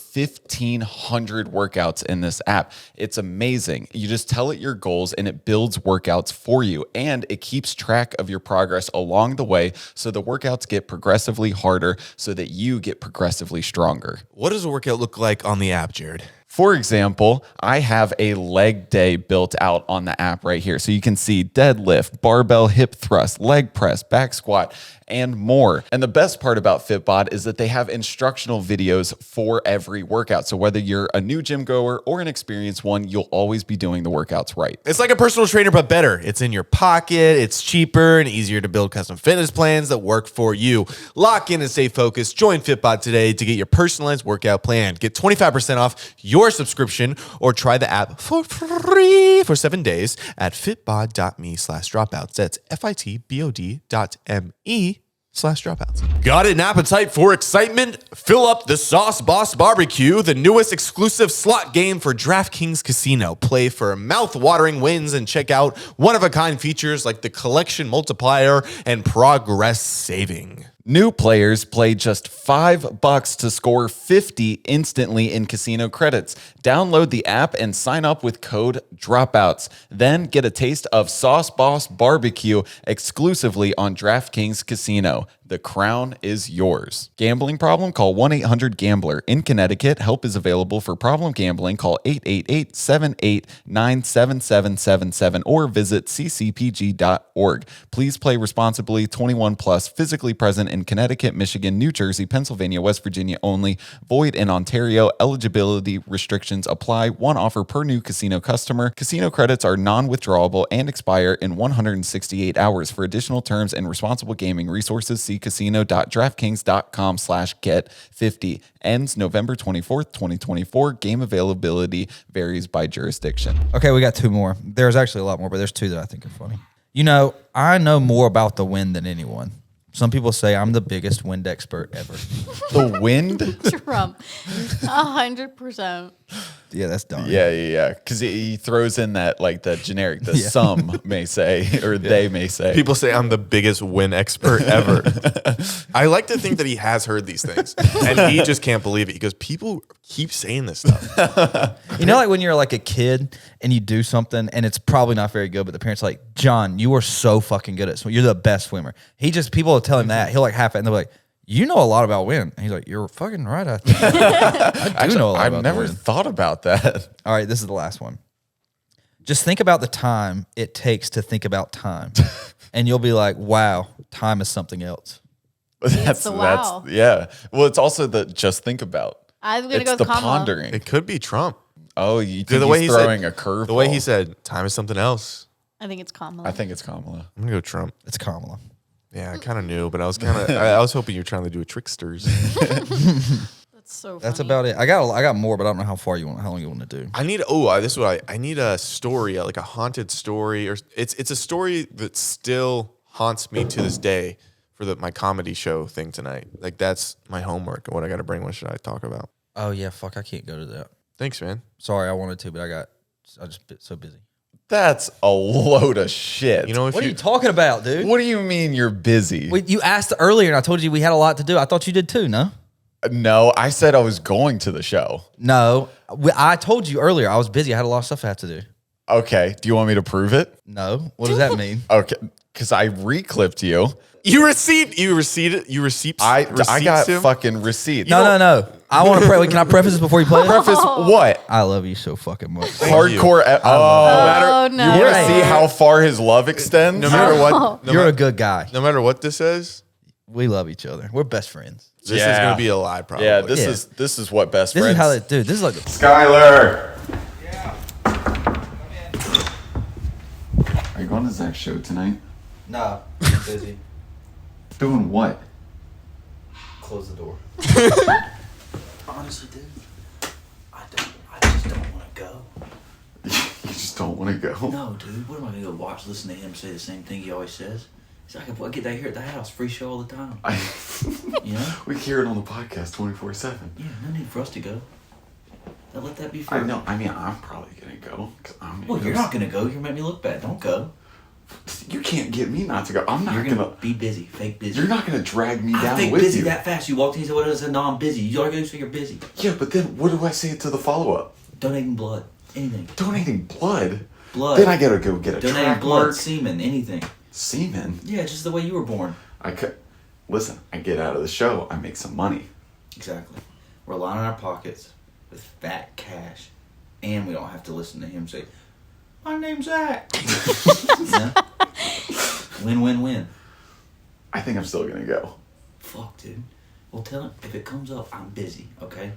1,500 workouts in this app. It's amazing. You just tell it your goals, and it builds workouts for you, and it keeps track of your progress along the way, so the workouts get progressively harder so that you get progressively stronger. What does a workout look like on the app, Jared? For example, I have a leg day built out on the app right here. So you can see deadlift, barbell hip thrust, leg press, back squat, and more. And the best part about Fitbod is that they have instructional videos for every workout. So whether you're a new gym goer or an experienced one, you'll always be doing the workouts right. It's like a personal trainer, but better. It's in your pocket. It's cheaper and easier to build custom fitness plans that work for you. Lock in and stay focused. Join Fitbod today to get your personalized workout plan. Get 25% off your subscription or try the app for free for 7 days at fitbod.me/dropouts. That's fitbod.me/dropouts. DraftKings.com/dropouts. Got an appetite for excitement? Fill up the Sauce Boss Barbecue, the newest exclusive slot game for DraftKings Casino. Play for mouth-watering wins and check out one-of-a-kind features like the collection multiplier and progress saving. New players play just $5 to score 50 instantly in casino credits. Download the app and sign up with code Dropouts. Then get a taste of Sauce Boss Barbecue exclusively on DraftKings Casino. The crown is yours. Gambling problem? Call 1-800-GAMBLER. In Connecticut, help is available for problem gambling. Call 888-789-7777 or visit ccpg.org. Please play responsibly. 21 plus, physically present in Connecticut, Michigan, New Jersey, Pennsylvania, West Virginia only. Void in Ontario. Eligibility restrictions apply. One offer per new casino customer. Casino credits are non-withdrawable and expire in 168 hours. For additional terms and responsible gaming resources, see casino.draftkings.com/get50. Ends November 24th, 2024. Game availability varies by jurisdiction. Okay, we got two more. There's actually a lot more, but there's two that I think are funny. You know, I know more about the wind than anyone. Some people say I'm the biggest wind expert ever. The wind? Trump. 100%. Yeah, that's dumb. Yeah. Because he throws in that, like, the generic, the some may say, or they may say. People say I'm the biggest win expert ever. I like to think that he has heard these things, and he just can't believe it because people keep saying this stuff. You know, like when you're like a kid and you do something and it's probably not very good, but the parents are like, John, you are so fucking good at swimming. You're the best swimmer. People will tell him that. He'll like half it and they're like, you know a lot about wind. And he's like, you're fucking right. I think. I do know a lot I've about never wind. thought about that. All right, this is the last one. Just think about the time it takes to think about time. And you'll be like, wow, time is something else. It's a wow. Yeah. Well, it's also the just think about. I'm going to It's go the Kamala. pondering. It could be Trump. Oh, you think The way he's he throwing said, a curve? The way he said, time is something else. I think it's Kamala. I think it's Kamala. I'm gonna go Trump. It's Kamala. Yeah, I kind of knew, but I was I was hoping you were trying to do a tricksters. That's so funny. That's about it. I got more, but I don't know how long you want to do. I need this is what I need a story, like a haunted story, or it's a story that still haunts me to this day for my comedy show thing tonight. Like that's my homework. What I got to bring. What should I talk about? Oh yeah, fuck, I can't go to that. Thanks, man. Sorry, I wanted to, but I just been so busy. That's a load of shit. You know, if What are you talking about, dude? What do you mean you're busy? You asked earlier, and I told you we had a lot to do. I thought you did too, no? No, I said I was going to the show. No, I told you earlier I was busy. I had a lot of stuff I had to do. Okay. Do you want me to prove it? No, what does that mean? Okay. Because I reclipped you. you received receipts. I got him? fucking receipts. No. I want to pray. Can I preface this before you play it? Preface what? I love you so fucking much. Hardcore. Oh, no. You want to Right. see how far his love extends? No matter what, You're a good guy. no matter what this is, We love each other. We're best friends. this is Yeah. gonna be a lie. Probably. Yeah, Yeah. this is what best This friends. is how they do. This is like Skylar. Are you going to Zach's show tonight? nah. I'm busy. Doing what? Close the door. Honestly, dude, I just don't want to go. You just don't want to go. No, dude. What am I gonna go watch, listen to him say the same thing he always says? He's like, I get that here at the house, free show all the time. You know? We hear it on the podcast 24/7. Yeah, no need for us to go. Now let that be I fair. know. I mean, I'm probably gonna go. Cause I'm gonna Well, go. you're not gonna go. You're gonna make me look bad. Don't go. You can't get me not to go. I'm not You're gonna. gonna be busy, fake busy. You're not gonna drag me I down fake with busy you. that fast. You walked in and said, "What?" I said, "No, I'm busy." You all gotta say you're busy. Yeah, but then what do I say to the follow up? Donating blood, anything. Donating blood. Blood. Then I gotta go get a Donating track blood, mark. semen, anything. Semen. Yeah, just the way you were born. I could. Listen, I get out of the show. I make some money. Exactly. We're lining our pockets with fat cash, and we don't have to listen to him say, "My name's Zach." Yeah? Win, win, win. I think I'm still gonna go. Fuck, dude. Well, tell him if it comes up, I'm busy. Okay.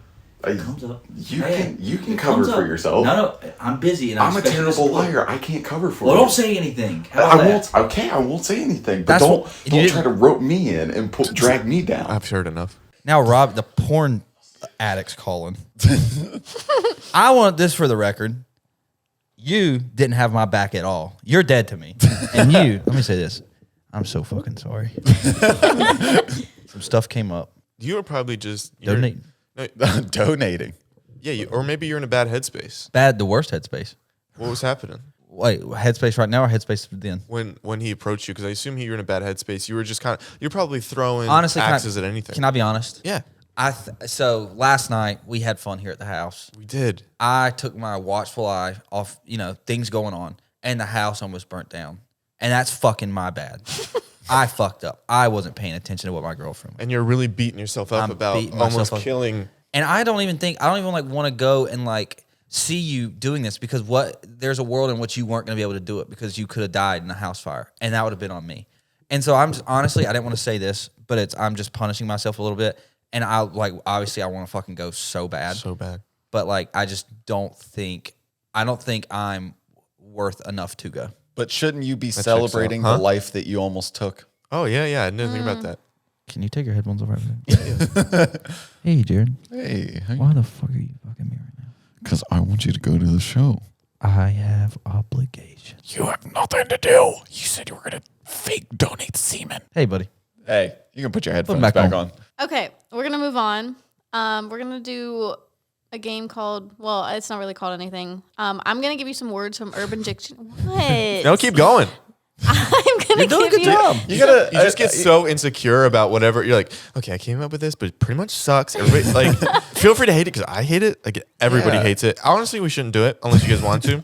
I- If it comes up. You hey, can if it cover comes for up- yourself. No, I'm busy, and I'm a expect you to terrible support. liar. I can't cover for Well, you. don't say anything. How I about won't. that? Okay, I won't say anything. But That's don't what- you don't didn't- try to rope me in and drag me down. I've heard enough. Now, Rob, the porn addict's calling. I want this for the record. You didn't have my back at all. You're dead to me. And let me say this. I'm so fucking sorry. Some stuff came up. You were probably just Donate. Donating. Yeah, or maybe you're in a bad headspace. Bad, the worst headspace. What was happening Wait, headspace right now or headspace then? when he approached you? Because I assume you're in a bad headspace. You were just you're probably throwing Honestly, axes at anything. Can I be honest? Yeah, So last night we had fun here at the house. we did. I took my watchful eye off, things going on, and the house almost burnt down. And that's fucking my bad. I fucked up. I wasn't paying attention to what my girlfriend was. And you're really beating yourself up I'm about beating myself almost up. killing. And I don't even want to go and like see you doing this because there's a world in which you weren't going to be able to do it because you could have died in a house fire and that would have been on me. And so I'm just, honestly, I didn't want to say this, but I'm just punishing myself a little bit. And obviously I want to fucking go so bad. So bad. But like, I don't think I'm worth enough to go. But shouldn't you be checks celebrating out, huh? the life that you almost took? Oh yeah, I didn't think about that. Can you take your headphones off right now? Hey, Jared. Hey, Why the fuck are you fucking me right now? because I want you to go to the show. I have obligations. You have nothing to do. You said you were going to fake donate semen. Hey, buddy. Hey, you can put your headphones back back on. on. Okay, we're gonna move on. We're gonna do a game called. Well, it's not really called anything. I'm gonna give you some words from Urban Dictionary. What? No, keep going. I'm gonna You're doing a give good you. job. You gotta. You just get so insecure about whatever. You're like, okay, I came up with this, but it pretty much sucks. Everybody, like, feel free to hate it because I hate it. Like, everybody Yeah. hates it. Honestly, we shouldn't do it unless you guys want to. You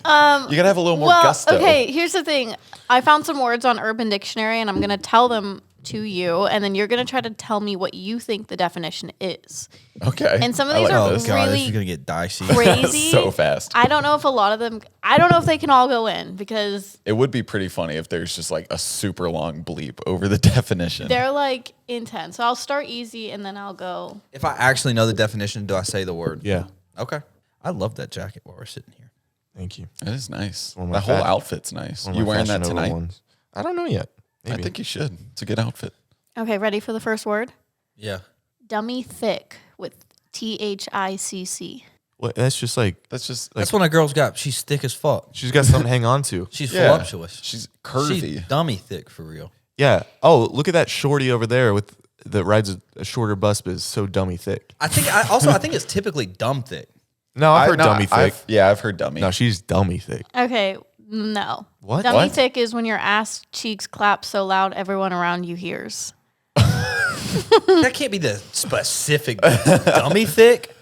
gotta have a little more Well, gusto. okay. Here's the thing. I found some words on Urban Dictionary, and I'm gonna tell them to you, and then you're gonna try to tell me what you think the definition is. Okay. And some of I these like are this. God, this really is gonna get dicey. crazy. So fast. I don't know if a lot of them. I don't know if they can all go in because It would be pretty funny if there's just like a super long bleep over the definition. they're like intense. So I'll start easy, and then I'll go. If I actually know the definition, do I say the word? Yeah. Okay. I love that jacket while we're sitting here. Thank you. That is nice. One of my That whole fa- outfit's nice. One of You my wearing that Fashion Nova tonight? ones. I don't know yet. Maybe. I think you should. It's a good outfit. Okay, ready for the first word? Yeah. Dummy thick with THICC. What, that's just like That's just That's when a girl's got, she's thick as fuck. she's got something to hang on to. She's Yeah. voluptuous. She's curvy. She's dummy thick for real. Yeah. Oh, look at that shorty over there with that rides a shorter bus, but is so dummy thick. I think it's typically dumb thick. No, I've heard no, dummy thick. I've heard dummy. No, she's dummy thick. Okay, no. What? Dummy What? thick is when your ass cheeks clap so loud everyone around you hears. That can't be the specific dummy thick.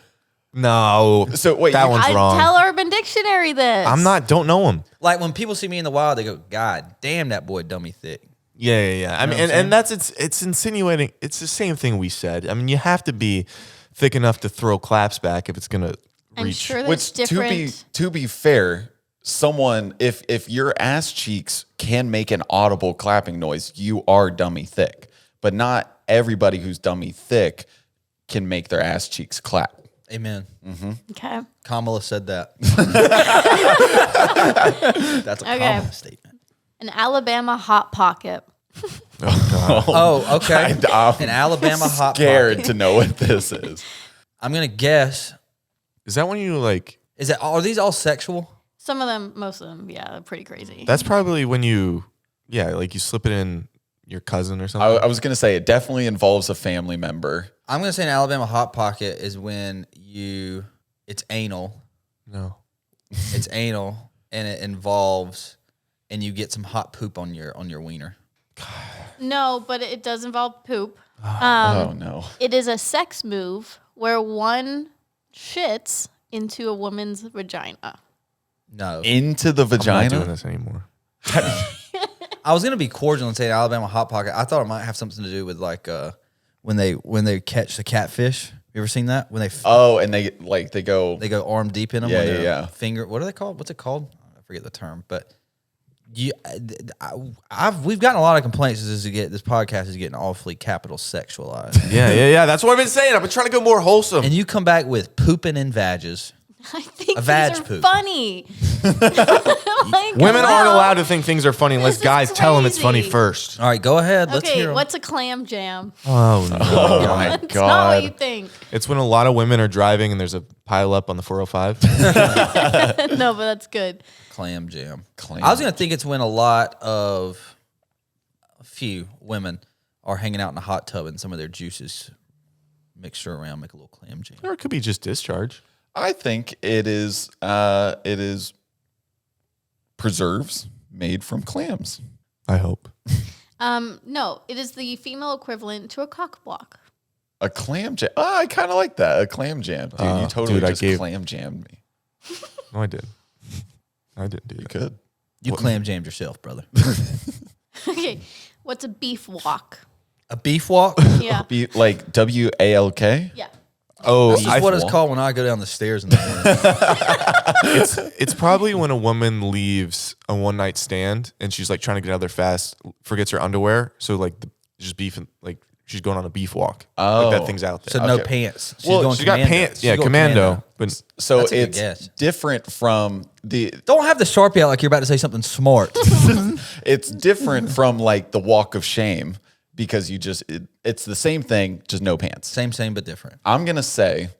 No. So wait, that you- one's I wrong. tell Urban Dictionary this. Don't know him. Like when people see me in the wild, they go, God damn, that boy dummy thick. Yeah. I mean, and that's it's insinuating. It's the same thing we said. I mean, you have to be thick enough to throw claps back if it's gonna I'm reach. sure there's which different. to be fair, someone if your ass cheeks can make an audible clapping noise, you are dummy thick. But not everybody who's dummy thick can make their ass cheeks clap. Amen. Okay. Kamala said that. That's a Okay. Kamala statement. An Alabama hot pocket. Oh, okay. I'm An Alabama hot scared pocket. to know what this is. I'm gonna guess. Is that when you like? Are these all sexual? Some of them, most of them, yeah, they're pretty crazy. That's probably when you, like you slip it in your cousin or something. I was gonna say it definitely involves a family member. I'm gonna say an Alabama hot pocket is when it's anal. No. It's anal and it involves, and you get some hot poop on your wiener. No, but it does involve poop. Oh no. It is a sex move where one shits into a woman's vagina. No. Into the I'm not doing vagina? this anymore. I was gonna be cordial and say an Alabama hot pocket. I thought it might have something to do with like when they catch the catfish. You ever seen that? When they Oh, and they go they go arm deep in them. Yeah, with yeah, their yeah. Finger. What are they called? What's it called? I forget the term, but. We've gotten a lot of complaints as this podcast is getting awfully capital sexualized. Yeah. That's what I've been saying. I've been trying to go more wholesome. And you come back with pooping in vages. I think A vag these are poop. funny. Like, Women aren't hello? allowed to think things are funny unless is guys tell them it's funny crazy. first. All right, go ahead. Let's Okay, hear 'em. what's a clam jam? Oh no. Oh my It's not what you god. think. It's when a lot of women are driving and there's a pile up on the 405. No, but that's good. Clam jam. Clam I was gonna think it's when a lot of few women are hanging out in a hot tub and some of their juices mixture around, make a little clam jam. Or it could be just discharge. I think it is preserves made from clams. I hope. No, it is the female equivalent to a cock block. A clam jam. Oh, I kind of like that. A clam jam. Dude, you totally dude, I just gave- clam jammed me. No, I did. I didn't do You that. could. You clam jammed yourself, brother. Okay, what's a beef walk? A beef walk? Yeah. Be like WALK. Yeah. Oh, This is what it's walk. called when I go down the stairs in the morning. it's probably when a woman leaves a one night stand and she's like trying to get out of there fast, forgets her underwear, so like just beef and like she's going on a beef walk. Oh. Like that thing's out there. So no Okay. pants. She's well, going she got commando. pants. Yeah, She's going commando. But So That's a good it's guess. different from the. Don't have the Sharpie out like you're about to say something smart. It's different from like the walk of shame because it's the same thing, just no pants. Same, but different. I'm gonna say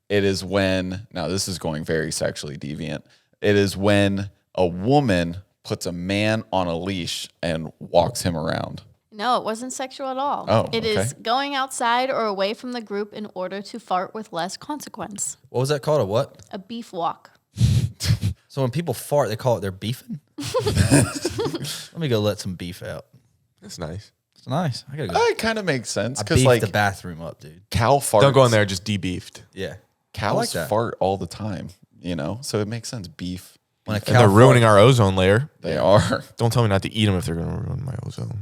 it is when, now this is going very sexually deviant. It is when a woman puts a man on a leash and walks him around. No, it wasn't sexual at all. Oh, It is okay. going outside or away from the group in order to fart with less consequence. What was that called? A what? A beef walk. So when people fart, they call it their beefing? Let me go let some beef out. that's nice. It's nice. I gotta go. It kind of makes sense I because beefed like the bathroom up, dude. cow farts. Don't go in there just debeefed. Yeah. I Cows like that. fart all the time, so it makes sense. Beef, When a And cow they're ruining farts- our ozone layer. they are. Don't tell me not to eat them if they're going to ruin my ozone.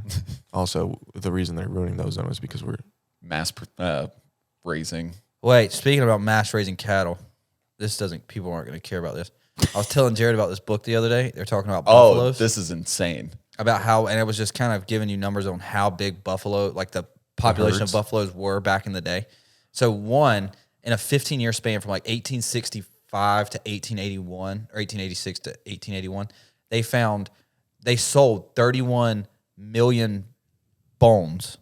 Also, the reason they're ruining the ozone is because we're Mass raising. Wait, speaking about mass raising cattle, people aren't going to care about this. I was telling Jared about this book the other day. They're talking about Oh, buffaloes. this is insane. About how, and it was just kind of giving you numbers on how big buffalo, like the population of herds. buffaloes were back in the day. So one, in a 15-year span from like 1865 to 1881, or 1886 to 1881, they sold 31 million bones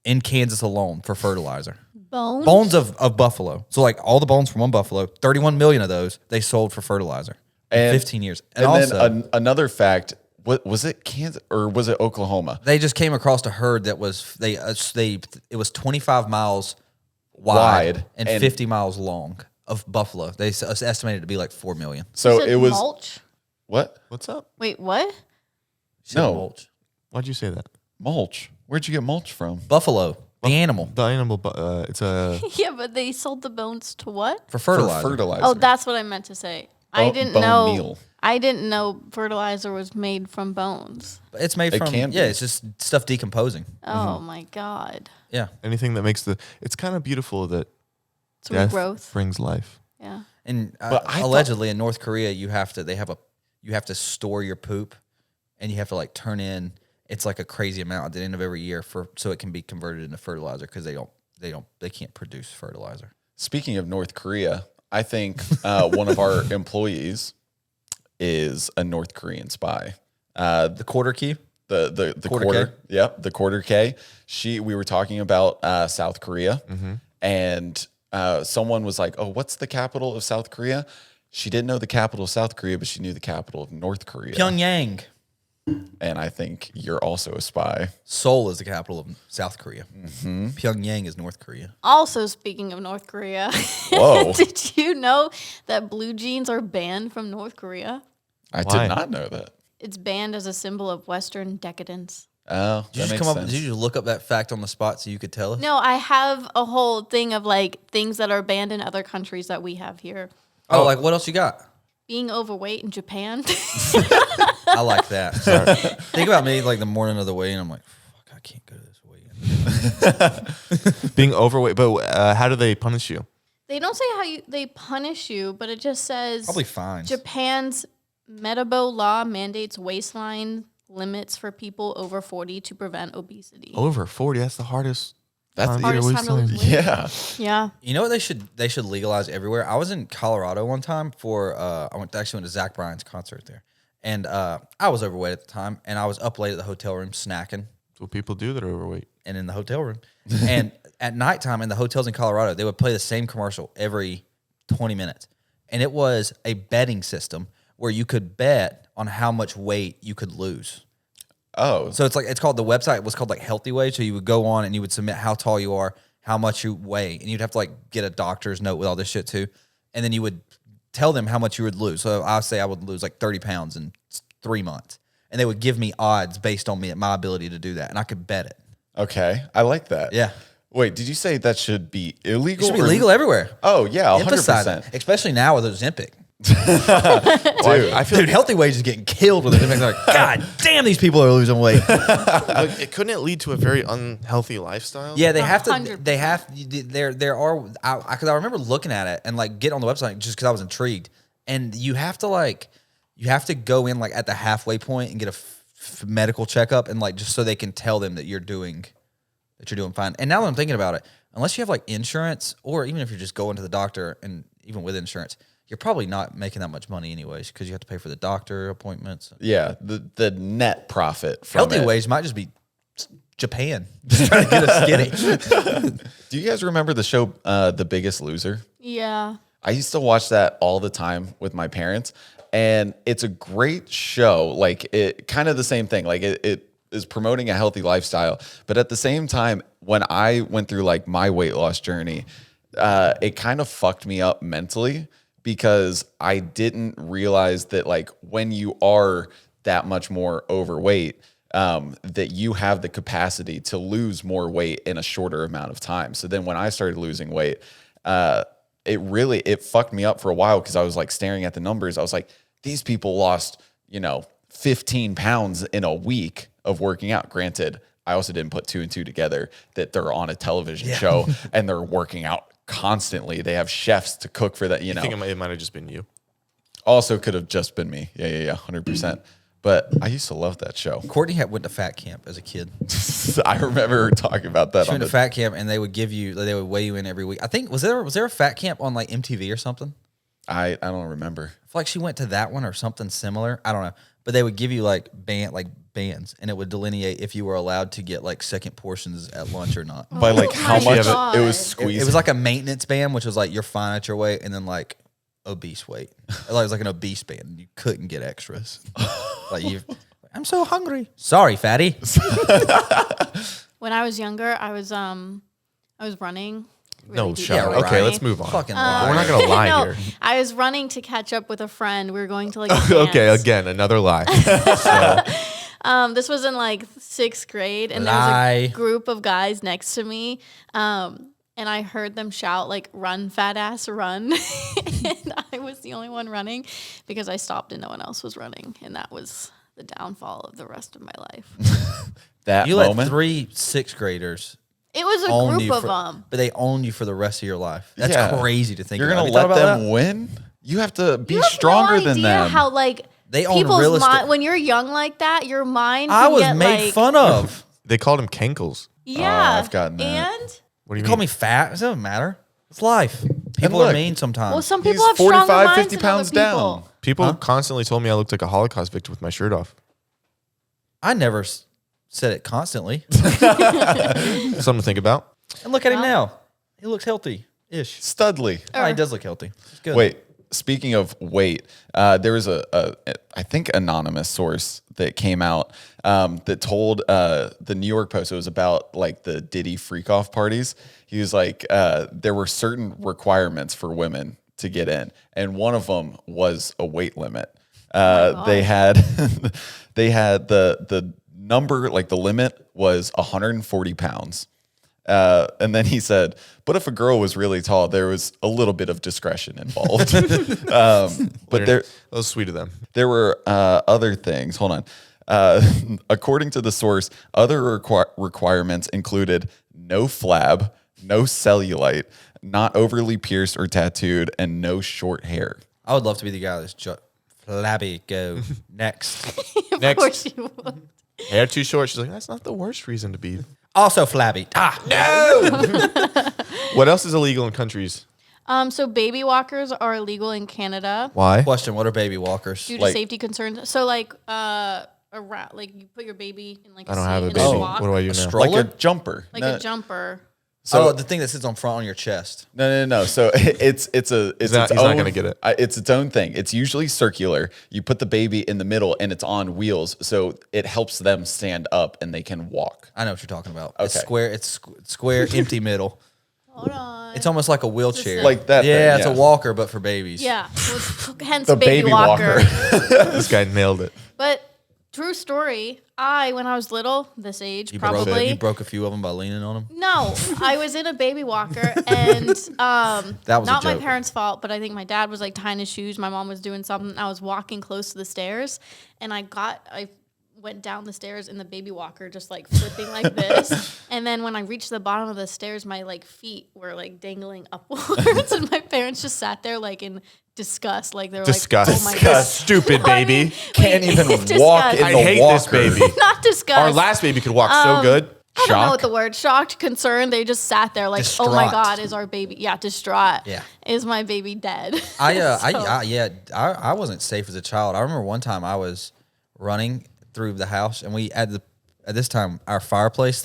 in Kansas alone for fertilizer. Bones? Bones of buffalo. So like all the bones from one buffalo, 31 million of those they sold for fertilizer in And- 15 years. And, And also, then another fact. What was it? Kansas or was it Oklahoma? they just came across a herd that was it was 25 miles wide and and- 50 miles long of buffalo. They estimated it to be like 4 million. So You said it was mulch? what? what's up? Wait, what? Said No. mulch. Why'd you say that? Mulch. Where'd you get mulch from? Buffalo, the animal The animal, it's a Yeah, but they sold the bones to what? for fertilizer. For fertilizer. Oh, that's what I meant to say. I didn't bone know. meal. I didn't know fertilizer was made from bones. It's made It from can be. it's just stuff decomposing. Oh my god. Yeah, anything that makes it's kind of beautiful that It's death regrowth. brings life. Yeah. and But I allegedly in North Korea you have to store your poop, and you have to like turn in. It's like a crazy amount at the end of every year so it can be converted into fertilizer because they can't produce fertilizer. Speaking of North Korea, I think one of our employees is a North Korean spy. The quarter key. The Quarter quarter, K? yep, the quarter K. We were talking about South Korea, and someone was like, "Oh, what's the capital of South Korea?" She didn't know the capital of South Korea, but she knew the capital of North Korea. Pyongyang. And I think you're also a spy. Seoul is the capital of South Korea. Pyongyang is North Korea. Also, speaking of North Korea, Whoa. did you know that blue jeans are banned from North Korea? I Why? did not know that. It's banned as a symbol of Western decadence. Oh, Did you that just makes come up? sense. Did you just look up that fact on the spot so you could tell us? No, I have a whole thing of like things that are banned in other countries that we have here. Oh, like what else you got? Being overweight in Japan. I like that. Think about me like the morning of the weigh-in. I'm like, fuck, I can't go to this weigh-in. Being overweight, but how do they punish you? They don't say how they punish you, but it just says Probably fines. Japan's Metabo law mandates waistline limits for people over 40 to prevent obesity. Over 40. That's the hardest. That's time the to get a hardest time to waistline. lose weight. Yeah. Yeah. You know what they should legalize everywhere? I was in Colorado one time for I went to Zach Bryan's concert there. And I was overweight at the time, and I was up late at the hotel room snacking That's what people do that are overweight. and in the hotel room. And at nighttime in the hotels in Colorado, they would play the same commercial every 20 minutes. And it was a betting system where you could bet on how much weight you could lose. Oh, So it's called, the website was called like Healthy Weight. So you would go on and you would submit how tall you are, how much you weigh, and you'd have to like get a doctor's note with all this shit too. And then you would tell them how much you would lose. So I say I would lose like 30 pounds in 3 months. And they would give me odds based on my ability to do that. And I could bet it. okay. I like that. Yeah. Wait, did you say that should be It illegal? should be or- legal everywhere. Oh, yeah, Emphasize 100%. it, especially now with Ozempic. Dude, I feel Dude, Healthy Weight is getting killed with Ozempic. They're like, God damn, these people are losing weight. like, it couldn't lead to a very unhealthy lifestyle. Yeah, they have to. 100%. They have. There are. Because I remember looking at it and like get on the website just because I was intrigued. And you have to go in like at the halfway point and get a medical checkup and like just so they can tell them that you're doing fine. And now that I'm thinking about it, unless you have like insurance or even if you're just going to the doctor and even with insurance, you're probably not making that much money anyways because you have to pay for the doctor appointments. yeah, the net profit from Healthy it. Weights might just be Japan, just trying to get us skinny. Do you guys remember the show The Biggest Loser? Yeah. I used to watch that all the time with my parents, and it's a great show. Like it kind of the same thing. Like it is promoting a healthy lifestyle, but at the same time, when I went through like my weight loss journey, it kind of fucked me up mentally because I didn't realize that like when you are that much more overweight, that you have the capacity to lose more weight in a shorter amount of time. So then when I started losing weight, it fucked me up for a while because I was like staring at the numbers. I was like, these people lost, 15 pounds in a week of working out. Granted, I also didn't put 2 and 2 together that they're on a television show and they're working out constantly. They have chefs to cook for that, I think it might have just been you. Also could have just been me. Yeah, 100%. But I used to love that show. Courtney went to fat camp as a kid. I remember her talking about that. She went to fat camp and they would weigh you in every week. I think was there a fat camp on like MTV or something? I don't remember. I feel like she went to that one or something similar. I don't know. But they would give you like bands and it would delineate if you were allowed to get like second portions at lunch or not. By like how my much God. it was It squeezed. was like a maintenance band, which was like you're fine at your weight, and then like obese weight. Like, it was like an obese band. You couldn't get extras. I'm so hungry. Sorry, fatty. When I was younger, I was running. No, deep shut into up. Okay, running. let's move on. Fucking We're liar. not gonna lie No, here. I was running to catch up with a friend. We were going to like a Okay, dance. again, another lie. This was in like 6th grade, and there Lie. was a group of guys next to me, and I heard them shout like "Run, fat ass, run!" and I was the only one running because I stopped and no one else was running, and that was the downfall of the rest of my life. that You let moment. 3 6th graders It was a own group you of for, them. but they own you for the rest of your life. That's Yeah. crazy to think You're about. gonna Have you thought let about them that? win? You have to be You have stronger no than idea them. how like They own people's real estate. mind when you're young like that, your mind. I can was get, made like, fun of. They called him Cankles. Yeah, I've gotten that. And What do You you call mean? me fat? It doesn't matter. It's life. People look, are mean sometimes. well, some He's people have stronger 45, minds 50 than pounds other people. down. People constantly told me I looked like a Holocaust victim with my shirt off. I never said it constantly. Something to think about. And look at him now. He looks healthy-ish. Studley. Oh, he does look healthy. It's good. Wait, speaking of weight, there was I think anonymous source that came out that told the New York Post, it was about like the Diddy freak off parties. He was like, there were certain requirements for women to get in, and one of them was a weight limit. They had the number, like the limit was 140 pounds. And then he said, but if a girl was really tall, there was a little bit of discretion involved. But That was sweet of them. there were other things. Hold on. According to the source, other requirements included no flab, no cellulite, not overly pierced or tattooed, and no short hair. I would love to be the guy that's flabby. Go next. Of Next. course you would. Hair too short. She's like, that's not the worst reason to be. Also flabby. What else is illegal in countries? So baby walkers are illegal in Canada Why? Question: what are baby walkers? due to Like- safety concerns. So like like you put your baby in like I don't have a seat baby. and What walk, do I do now? stroller? Like a jumper. like No, a jumper. So the thing that sits on front on your chest. No. So it's He's its not own, gonna get it. It's its own thing. It's usually circular. You put the baby in the middle, and it's on wheels, so it helps them stand up and they can walk. I know what you're talking about. Okay. It's square. It's square, empty middle. Hold on. It's almost like a wheelchair. Like that Yeah, thing, it's a walker, but for babies. Yeah. Well, hence The baby walker. This guy nailed it. But true story, when I was little, this age, You probably. broke a few of them by leaning on them. No, I was in a baby walker, and That was a not my joke. parents' fault, but I think my dad was like tying his shoes. My mom was doing something. I was walking close to the stairs, and I went down the stairs in the baby walker, just like flipping like this. And then when I reached the bottom of the stairs, my like feet were like dangling upwards, and my parents just sat there like in disgust, like they were Disgust. like, "Oh my god, Stupid baby. Can't even Disgust. walk in I the hate walker. this baby. not disgust." Our last baby could walk so good. I don't know Shock? what the word, shocked, concerned. They just sat there like, Distraught. "Oh my god, is our baby?" Yeah, distraught. Yeah. Is my baby dead? I wasn't safe as a child. I remember one time I was running through the house, and at this time our fireplace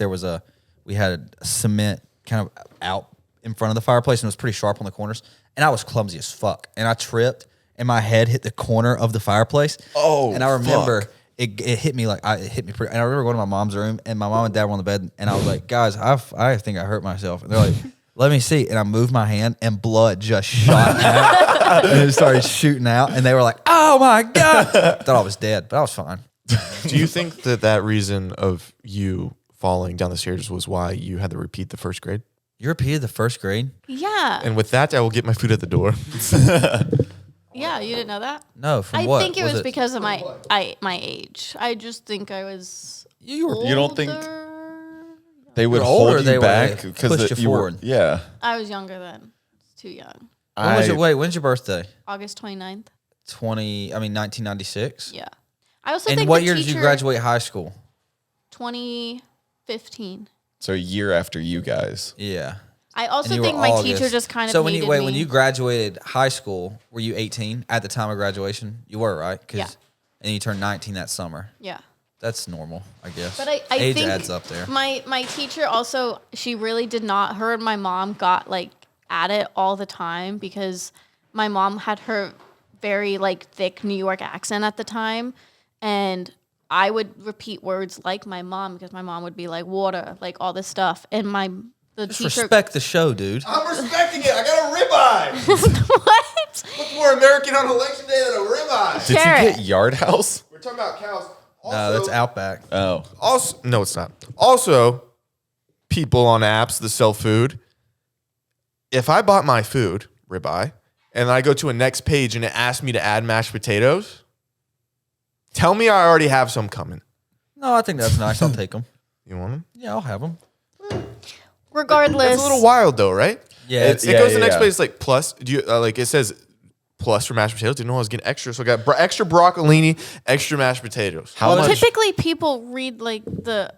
we had a cement kind of out in front of the fireplace, and it was pretty sharp on the corners. And I was clumsy as fuck, and I tripped, and my head hit the corner of the fireplace. Oh, and I remember. fuck. It hit me it hit me pretty. And I remember going to my mom's room, and my mom and dad were on the bed, and I was like, "Guys, I think I hurt myself." And they're like, "Let me see." And I moved my hand, and blood just shot out, and it started shooting out. And they were like, "Oh my god!" Thought I was dead, but I was fine. Do you think that reason of you falling down the stairs was why you had to repeat the first grade? You repeated the first grade? Yeah. And with that, I will get my food at the door. Yeah, you didn't know that? No, from I what? think it was because of my age. I just think I was You were. You don't think older. they would You're older, hold they you would back push you were? forward. Yeah. I was younger then. It's too young. When's your birthday? August 29th. 1996. Yeah. I also And think what the year did you teacher- graduate high school? 2015. So a year after you guys. Yeah. I also And you were think my August. teacher just kind of So hated when me. you graduated high school, were you 18 at the time of graduation? You were, right? Yeah. And you turned 19 that summer. Yeah. That's normal, I guess. But I Age think adds up there. My teacher also, she really did not. Her and my mom got like at it all the time because my mom had her very like thick New York accent at the time, and I would repeat words like my mom because my mom would be like water, like all this stuff, and the Just teacher. respect the show, dude. I'm respecting it. I got a ribeye. What? What's more American on election day than a ribeye? Did Carrot. you get Yard House? We're talking about cows. No, that's Outback. Oh. Also, no, it's not. Also, people on apps that sell food. If I bought my food, ribeye, and I go to a next page and it asks me to add mashed potatoes, tell me I already have some coming. No, I think that's nice. I'll take them. You want them? Yeah, I'll have them. Regardless, It's a little wild though, right? Yeah, It's- It goes to the next yeah. page. It's like plus. Do you like it says plus for mashed potatoes? Didn't know I was getting extra, so I got extra broccolini, extra mashed potatoes. How much? typically people read like the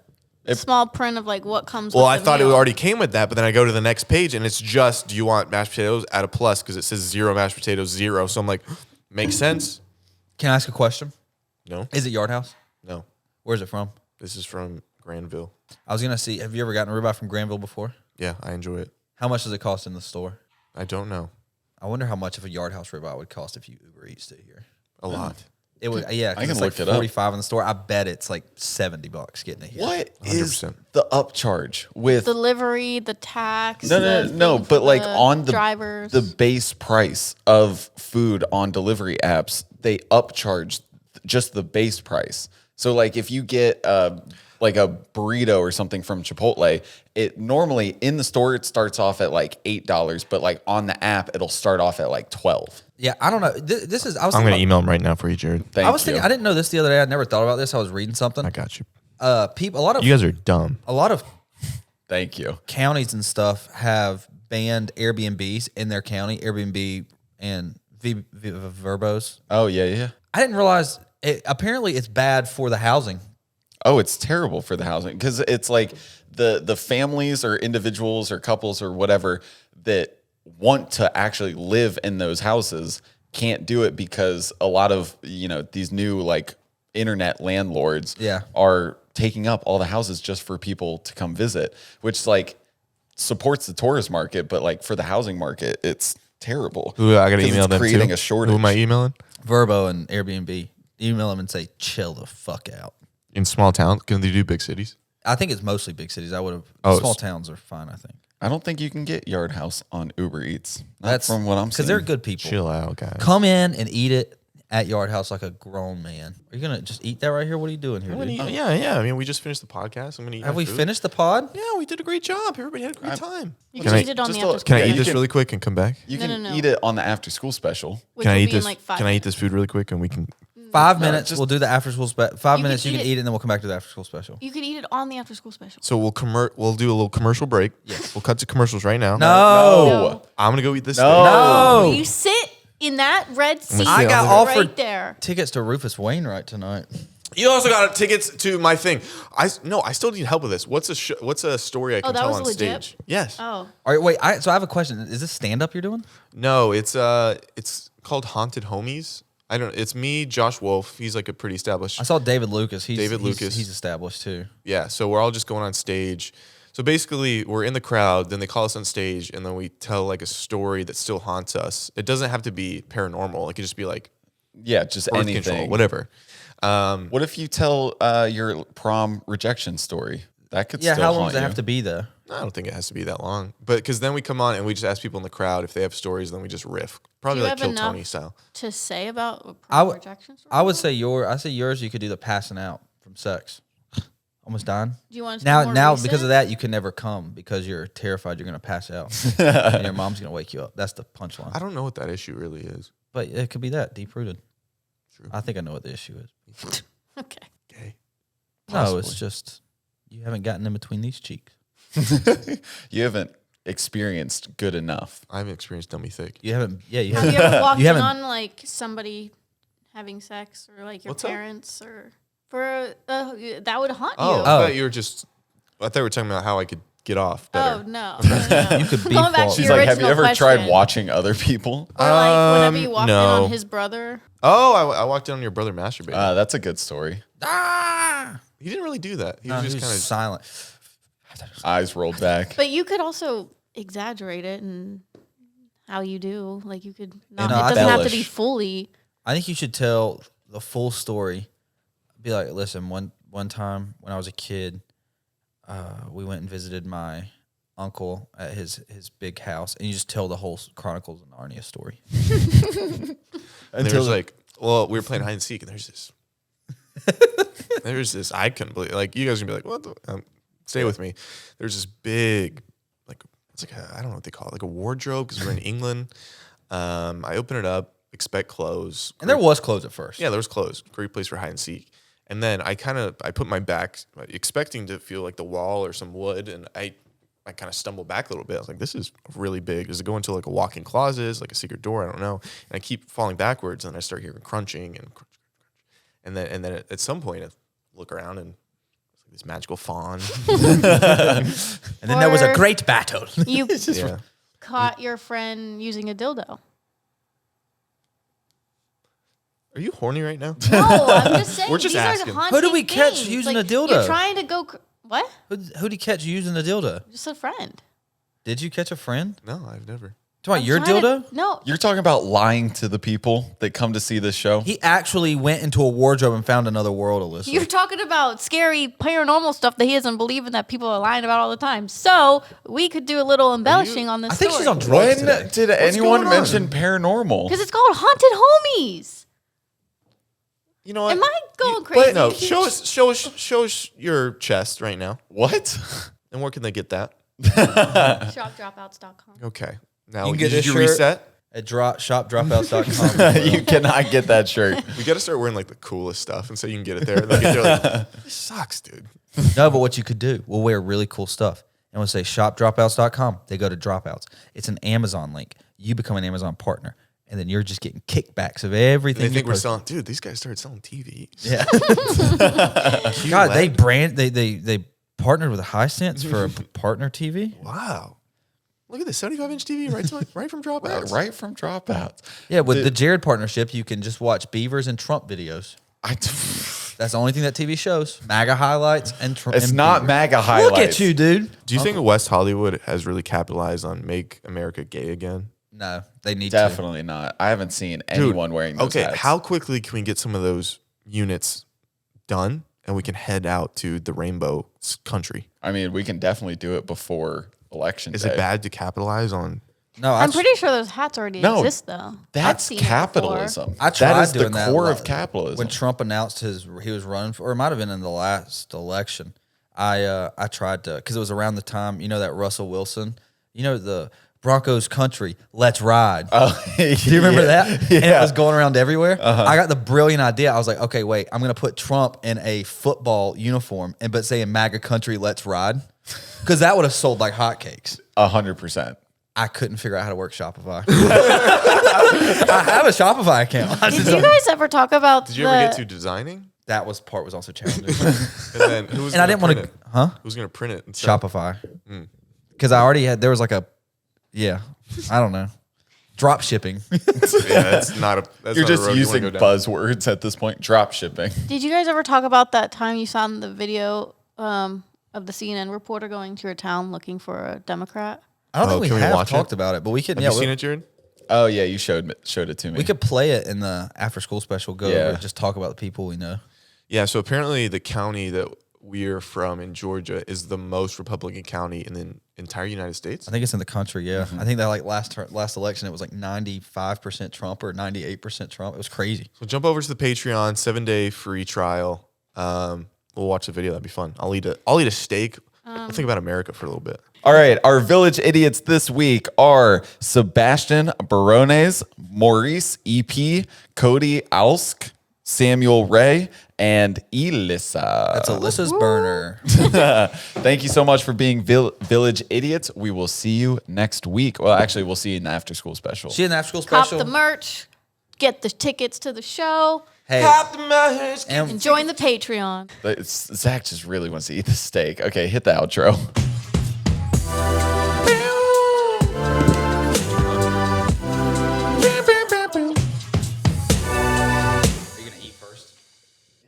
small print of like what comes. Well, with I the thought it meal. already came with that, but then I go to the next page and it's just, do you want mashed potatoes? Add a plus because it says 0 mashed potatoes, 0. So I'm like, makes sense. Can I ask a question? No, Is it Yard House? no. Where's it from? This is from Granville. I was gonna see. Have you ever gotten a ribeye from Granville before? Yeah, I enjoy it. How much does it cost in the store? I don't know. I wonder how much of a Yard House ribeye would cost if you Uber Eats to here. A lot. It would, yeah. 'cause I can it's look like it up. 45 in the store. I bet it's like $70 getting it here. What is 100%. the upcharge with delivery, the tax. no, the no, thing for but like the on the drivers. the base price of food on delivery apps, they upcharge just the base price. So like if you get like a burrito or something from Chipotle, it normally in the store it starts off at like $8, but like on the app it'll start off at like 12. Yeah, I don't know. This is. I was. I'm thinking going to email him right now for you, Jared. Thank I was you. thinking. I didn't know this the other day. I never thought about this. I was reading something. I got you. People. A You guys are dumb. lot of Thank you. counties and stuff have banned Airbnbs in their county. Airbnb and Verbos. Oh yeah. I didn't realize. Apparently, it's bad for the housing. Oh, it's terrible for the housing because it's like the families or individuals or couples or whatever that want to actually live in those houses can't do it because a lot of these new like internet landlords Yeah. are taking up all the houses just for people to come visit, which like supports the tourist market, but like for the housing market, it's terrible. Ooh, I got to 'Cause email it's them creating too. a shortage. Who am I emailing? Verbo and Airbnb. Email them and say, chill the fuck out. In small towns? Can they do big cities? I think it's mostly big cities. I would have. Oh, Small it's- towns are fine, I think. I don't think you can get Yard House on Uber Eats. Not That's from what I'm because seeing. they're good people. Chill out, guys. Come in and eat it at Yard House like a grown man. Are you gonna just eat that right here? What are you doing here, I'm gonna dude? eat- yeah. I mean, we just finished the podcast. I'm gonna eat. Have my we food. finished the pod? Yeah, we did a great job. Everybody had a great time. You Can can I- eat it on the just after a- school. Can I Yeah, eat you this can- really quick and come back? You No, can no, no. eat it on the after school special. Which Can I will eat be in this? like 5 Can I eat minutes. this food really quick and we can? 5 minutes. just- We'll do the after school special. 5 You minutes. can You can eat eat it, and then we'll come back to the after school special. You could eat it on the after school special. So we'll do a little commercial break. Yes. We'll cut to commercials right now. No. I'm gonna go eat this. No. steak. No. You sit in that red seat I got sit offered right there. tickets to Rufus Wainwright tonight. You also got tickets to my thing. I still need help with this. What's a story I can that tell was on legit? stage? Yes. Oh, All right, wait. So I have a question. Is this stand up you're doing? No, it's called Haunted Homies. I don't. It's me, Josh Wolf. He's like a pretty established. I saw David Lucas. David Lucas. He's established too. Yeah, so we're all just going on stage. So basically, we're in the crowd. Then they call us on stage, and then we tell like a story that still haunts us. It doesn't have to be paranormal. It could just be like Yeah, just birth anything. control, whatever. What if you tell your prom rejection story? That could Yeah. still How long haunt does it you. have to be though? I don't think it has to be that long, but because then we come on and we just ask people in the crowd if they have stories. Then we just riff, probably Do you like have Kill enough? Tony style. to say about a I prom would- rejection story? I would say yours. You could do the passing out from sex. Almost dying. Do you want to Now because of that, you can never come because you're terrified you're gonna pass out and your mom's gonna wake you up. That's the punchline. I don't know what that issue really is. But it could be that deep rooted. True. I think I know what the issue is. Okay. Okay. No, it's just you haven't gotten in between these cheeks. You haven't experienced good enough. I haven't experienced dummy thick. You haven't. Yeah, you Have haven't. you ever walked You in haven't- on like somebody having sex or like your What's that? parents or for that would haunt Oh, you? I thought you were just. I thought we were talking about how I could get off better. Oh no. no. You could be Going back false. to She's your like, have you original ever tried question. watching other people? Or like whenever you walked in no. on his brother. Oh, I walked in on your brother masturbating. That's a good story. Ah! He didn't really do that. He No, was he just was kind of. silent. Eyes rolled back. But you could also exaggerate it and how you do. Like you could not. No, It I doesn't have to be embellish. fully. I think you should tell the full story. Be like, listen, one time when I was a kid, we went and visited my uncle at his big house, and you just tell the whole Chronicles of Narnia story. And there was like, well, we were playing hide and seek, and there's this. There's this. I couldn't believe. Like you guys are gonna be like, what? Stay with me. There's this big, like it's like I don't know what they call it, like a wardrobe because we're in England. I open it up, expect clothes, And there was clothes at first. yeah, there was clothes. Great place for hide and seek. And then I put my back, expecting to feel like the wall or some wood, and I kind of stumbled back a little bit. I was like, this is really big. Does it go into like a walk-in closet, like a secret door? I don't know. And I keep falling backwards, and I start hearing crunching and crunch. And then at some point, I look around, and it's like this magical fawn. And then there was a Or- great battle. You Yeah. caught your friend using a dildo. Are you horny right now? No, I'm just saying. We're just these asking. Are haunting Who do we catch things. using like, a dildo? You're trying to go. What? Who'd he catch using the dildo? Just a friend. Did you catch a friend? No, I've never. Talking about I'm your trying to- dildo? No. You're talking about lying to the people that come to see this show? He actually went into a wardrobe and found another world, Alyssa. You're talking about scary paranormal stuff that he doesn't believe in that people are lying about all the time. So we could do a little embellishing on this I think story. she's on drugs When today. did anyone going on? mention paranormal? Because it's called Haunted Homies. You know what? Am I going crazy? No, show us your chest right now. What? And where can they get that? ShopDropouts.com. Okay. Now, You can get did this you shirt. reset? At shopdropouts.com. You cannot get that shirt. We got to start wearing like the coolest stuff, and so you can get it there. And they get there like, this sucks, dude. No, but what you could do, we'll wear really cool stuff. And we'll say shopdropouts.com. They go to Dropouts. It's an Amazon link. You become an Amazon partner. And then you're just getting kickbacks of everything. They you think we're post. selling. Dude, these guys started selling TVs. Yeah. God, they partnered with Hisense for a partner TV. Wow. Look at this 75-inch TV right from Dropouts. Right from Dropouts. Yeah, with the Jared partnership, you can just watch Beavers and Trump videos. That's the only thing that TV shows. MAGA highlights and It's not MAGA highlights. Look at you, dude. Do you think West Hollywood has really capitalized on Make America Gay Again? No, they need to. Definitely not. I haven't seen anyone wearing those hats. How quickly can we get some of those units done and we can head out to the rainbow country? I mean, we can definitely do it before election day. Is it bad to capitalize on? No, I'm pretty sure those hats already exist, though. I've That's seen it before. capitalism. I tried that is the doing that core of capitalism. When Trump announced he was running for, or it might have been in the last election. I tried to, because it was around the time, that Russell Wilson, the Broncos country, let's ride. Oh, do you remember that? Yeah. And it was going around everywhere. I got the brilliant idea. I was like, okay, wait, I'm gonna put Trump in a football uniform but saying MAGA country, let's ride, because that would have sold like hotcakes. 100%. I couldn't figure out how to work Shopify. I have a Shopify account. Did you guys ever talk about Did you ever get to designing? That part was also challenging. And then who was? And I didn't want to, Who's gonna print it? And sell it? Shopify. Because I already had, there was like I don't know. Drop shipping. Yeah, that's not a. That's You're not a just road you wanna using go down. buzzwords at this point. Drop shipping. Did you guys ever talk about that time you saw in the video of the CNN reporter going to your town looking for a Democrat? I don't think can we we have watch talked it? about it, but we could. Have you seen it, Jared? Oh yeah, you showed it to me. We could play it in the after school special. Go over it, just talk about the people we know. Yeah. So apparently, the county that we're from in Georgia is the most Republican county in the entire United States. I think it's in the country. Yeah, I think that like last election it was like 95% Trump or 98% Trump. It was crazy. So jump over to the Patreon, 7-day free trial. We'll watch the video. That'd be fun. I'll eat a steak. We'll think about America for a little bit. All right, our village idiots this week are Sebastian Barones, Maurice EP, Cody Ausk, Samuel Ray, and Elissa. That's Alyssa's burner. Thank you so much for being village idiots. We will see you next week. Well, actually, we'll see you in the after school special. She in the after school Cop special. the merch, get the tickets to the show, Hey, and join the Patreon. Zach just really wants to eat the steak. Okay, hit the outro.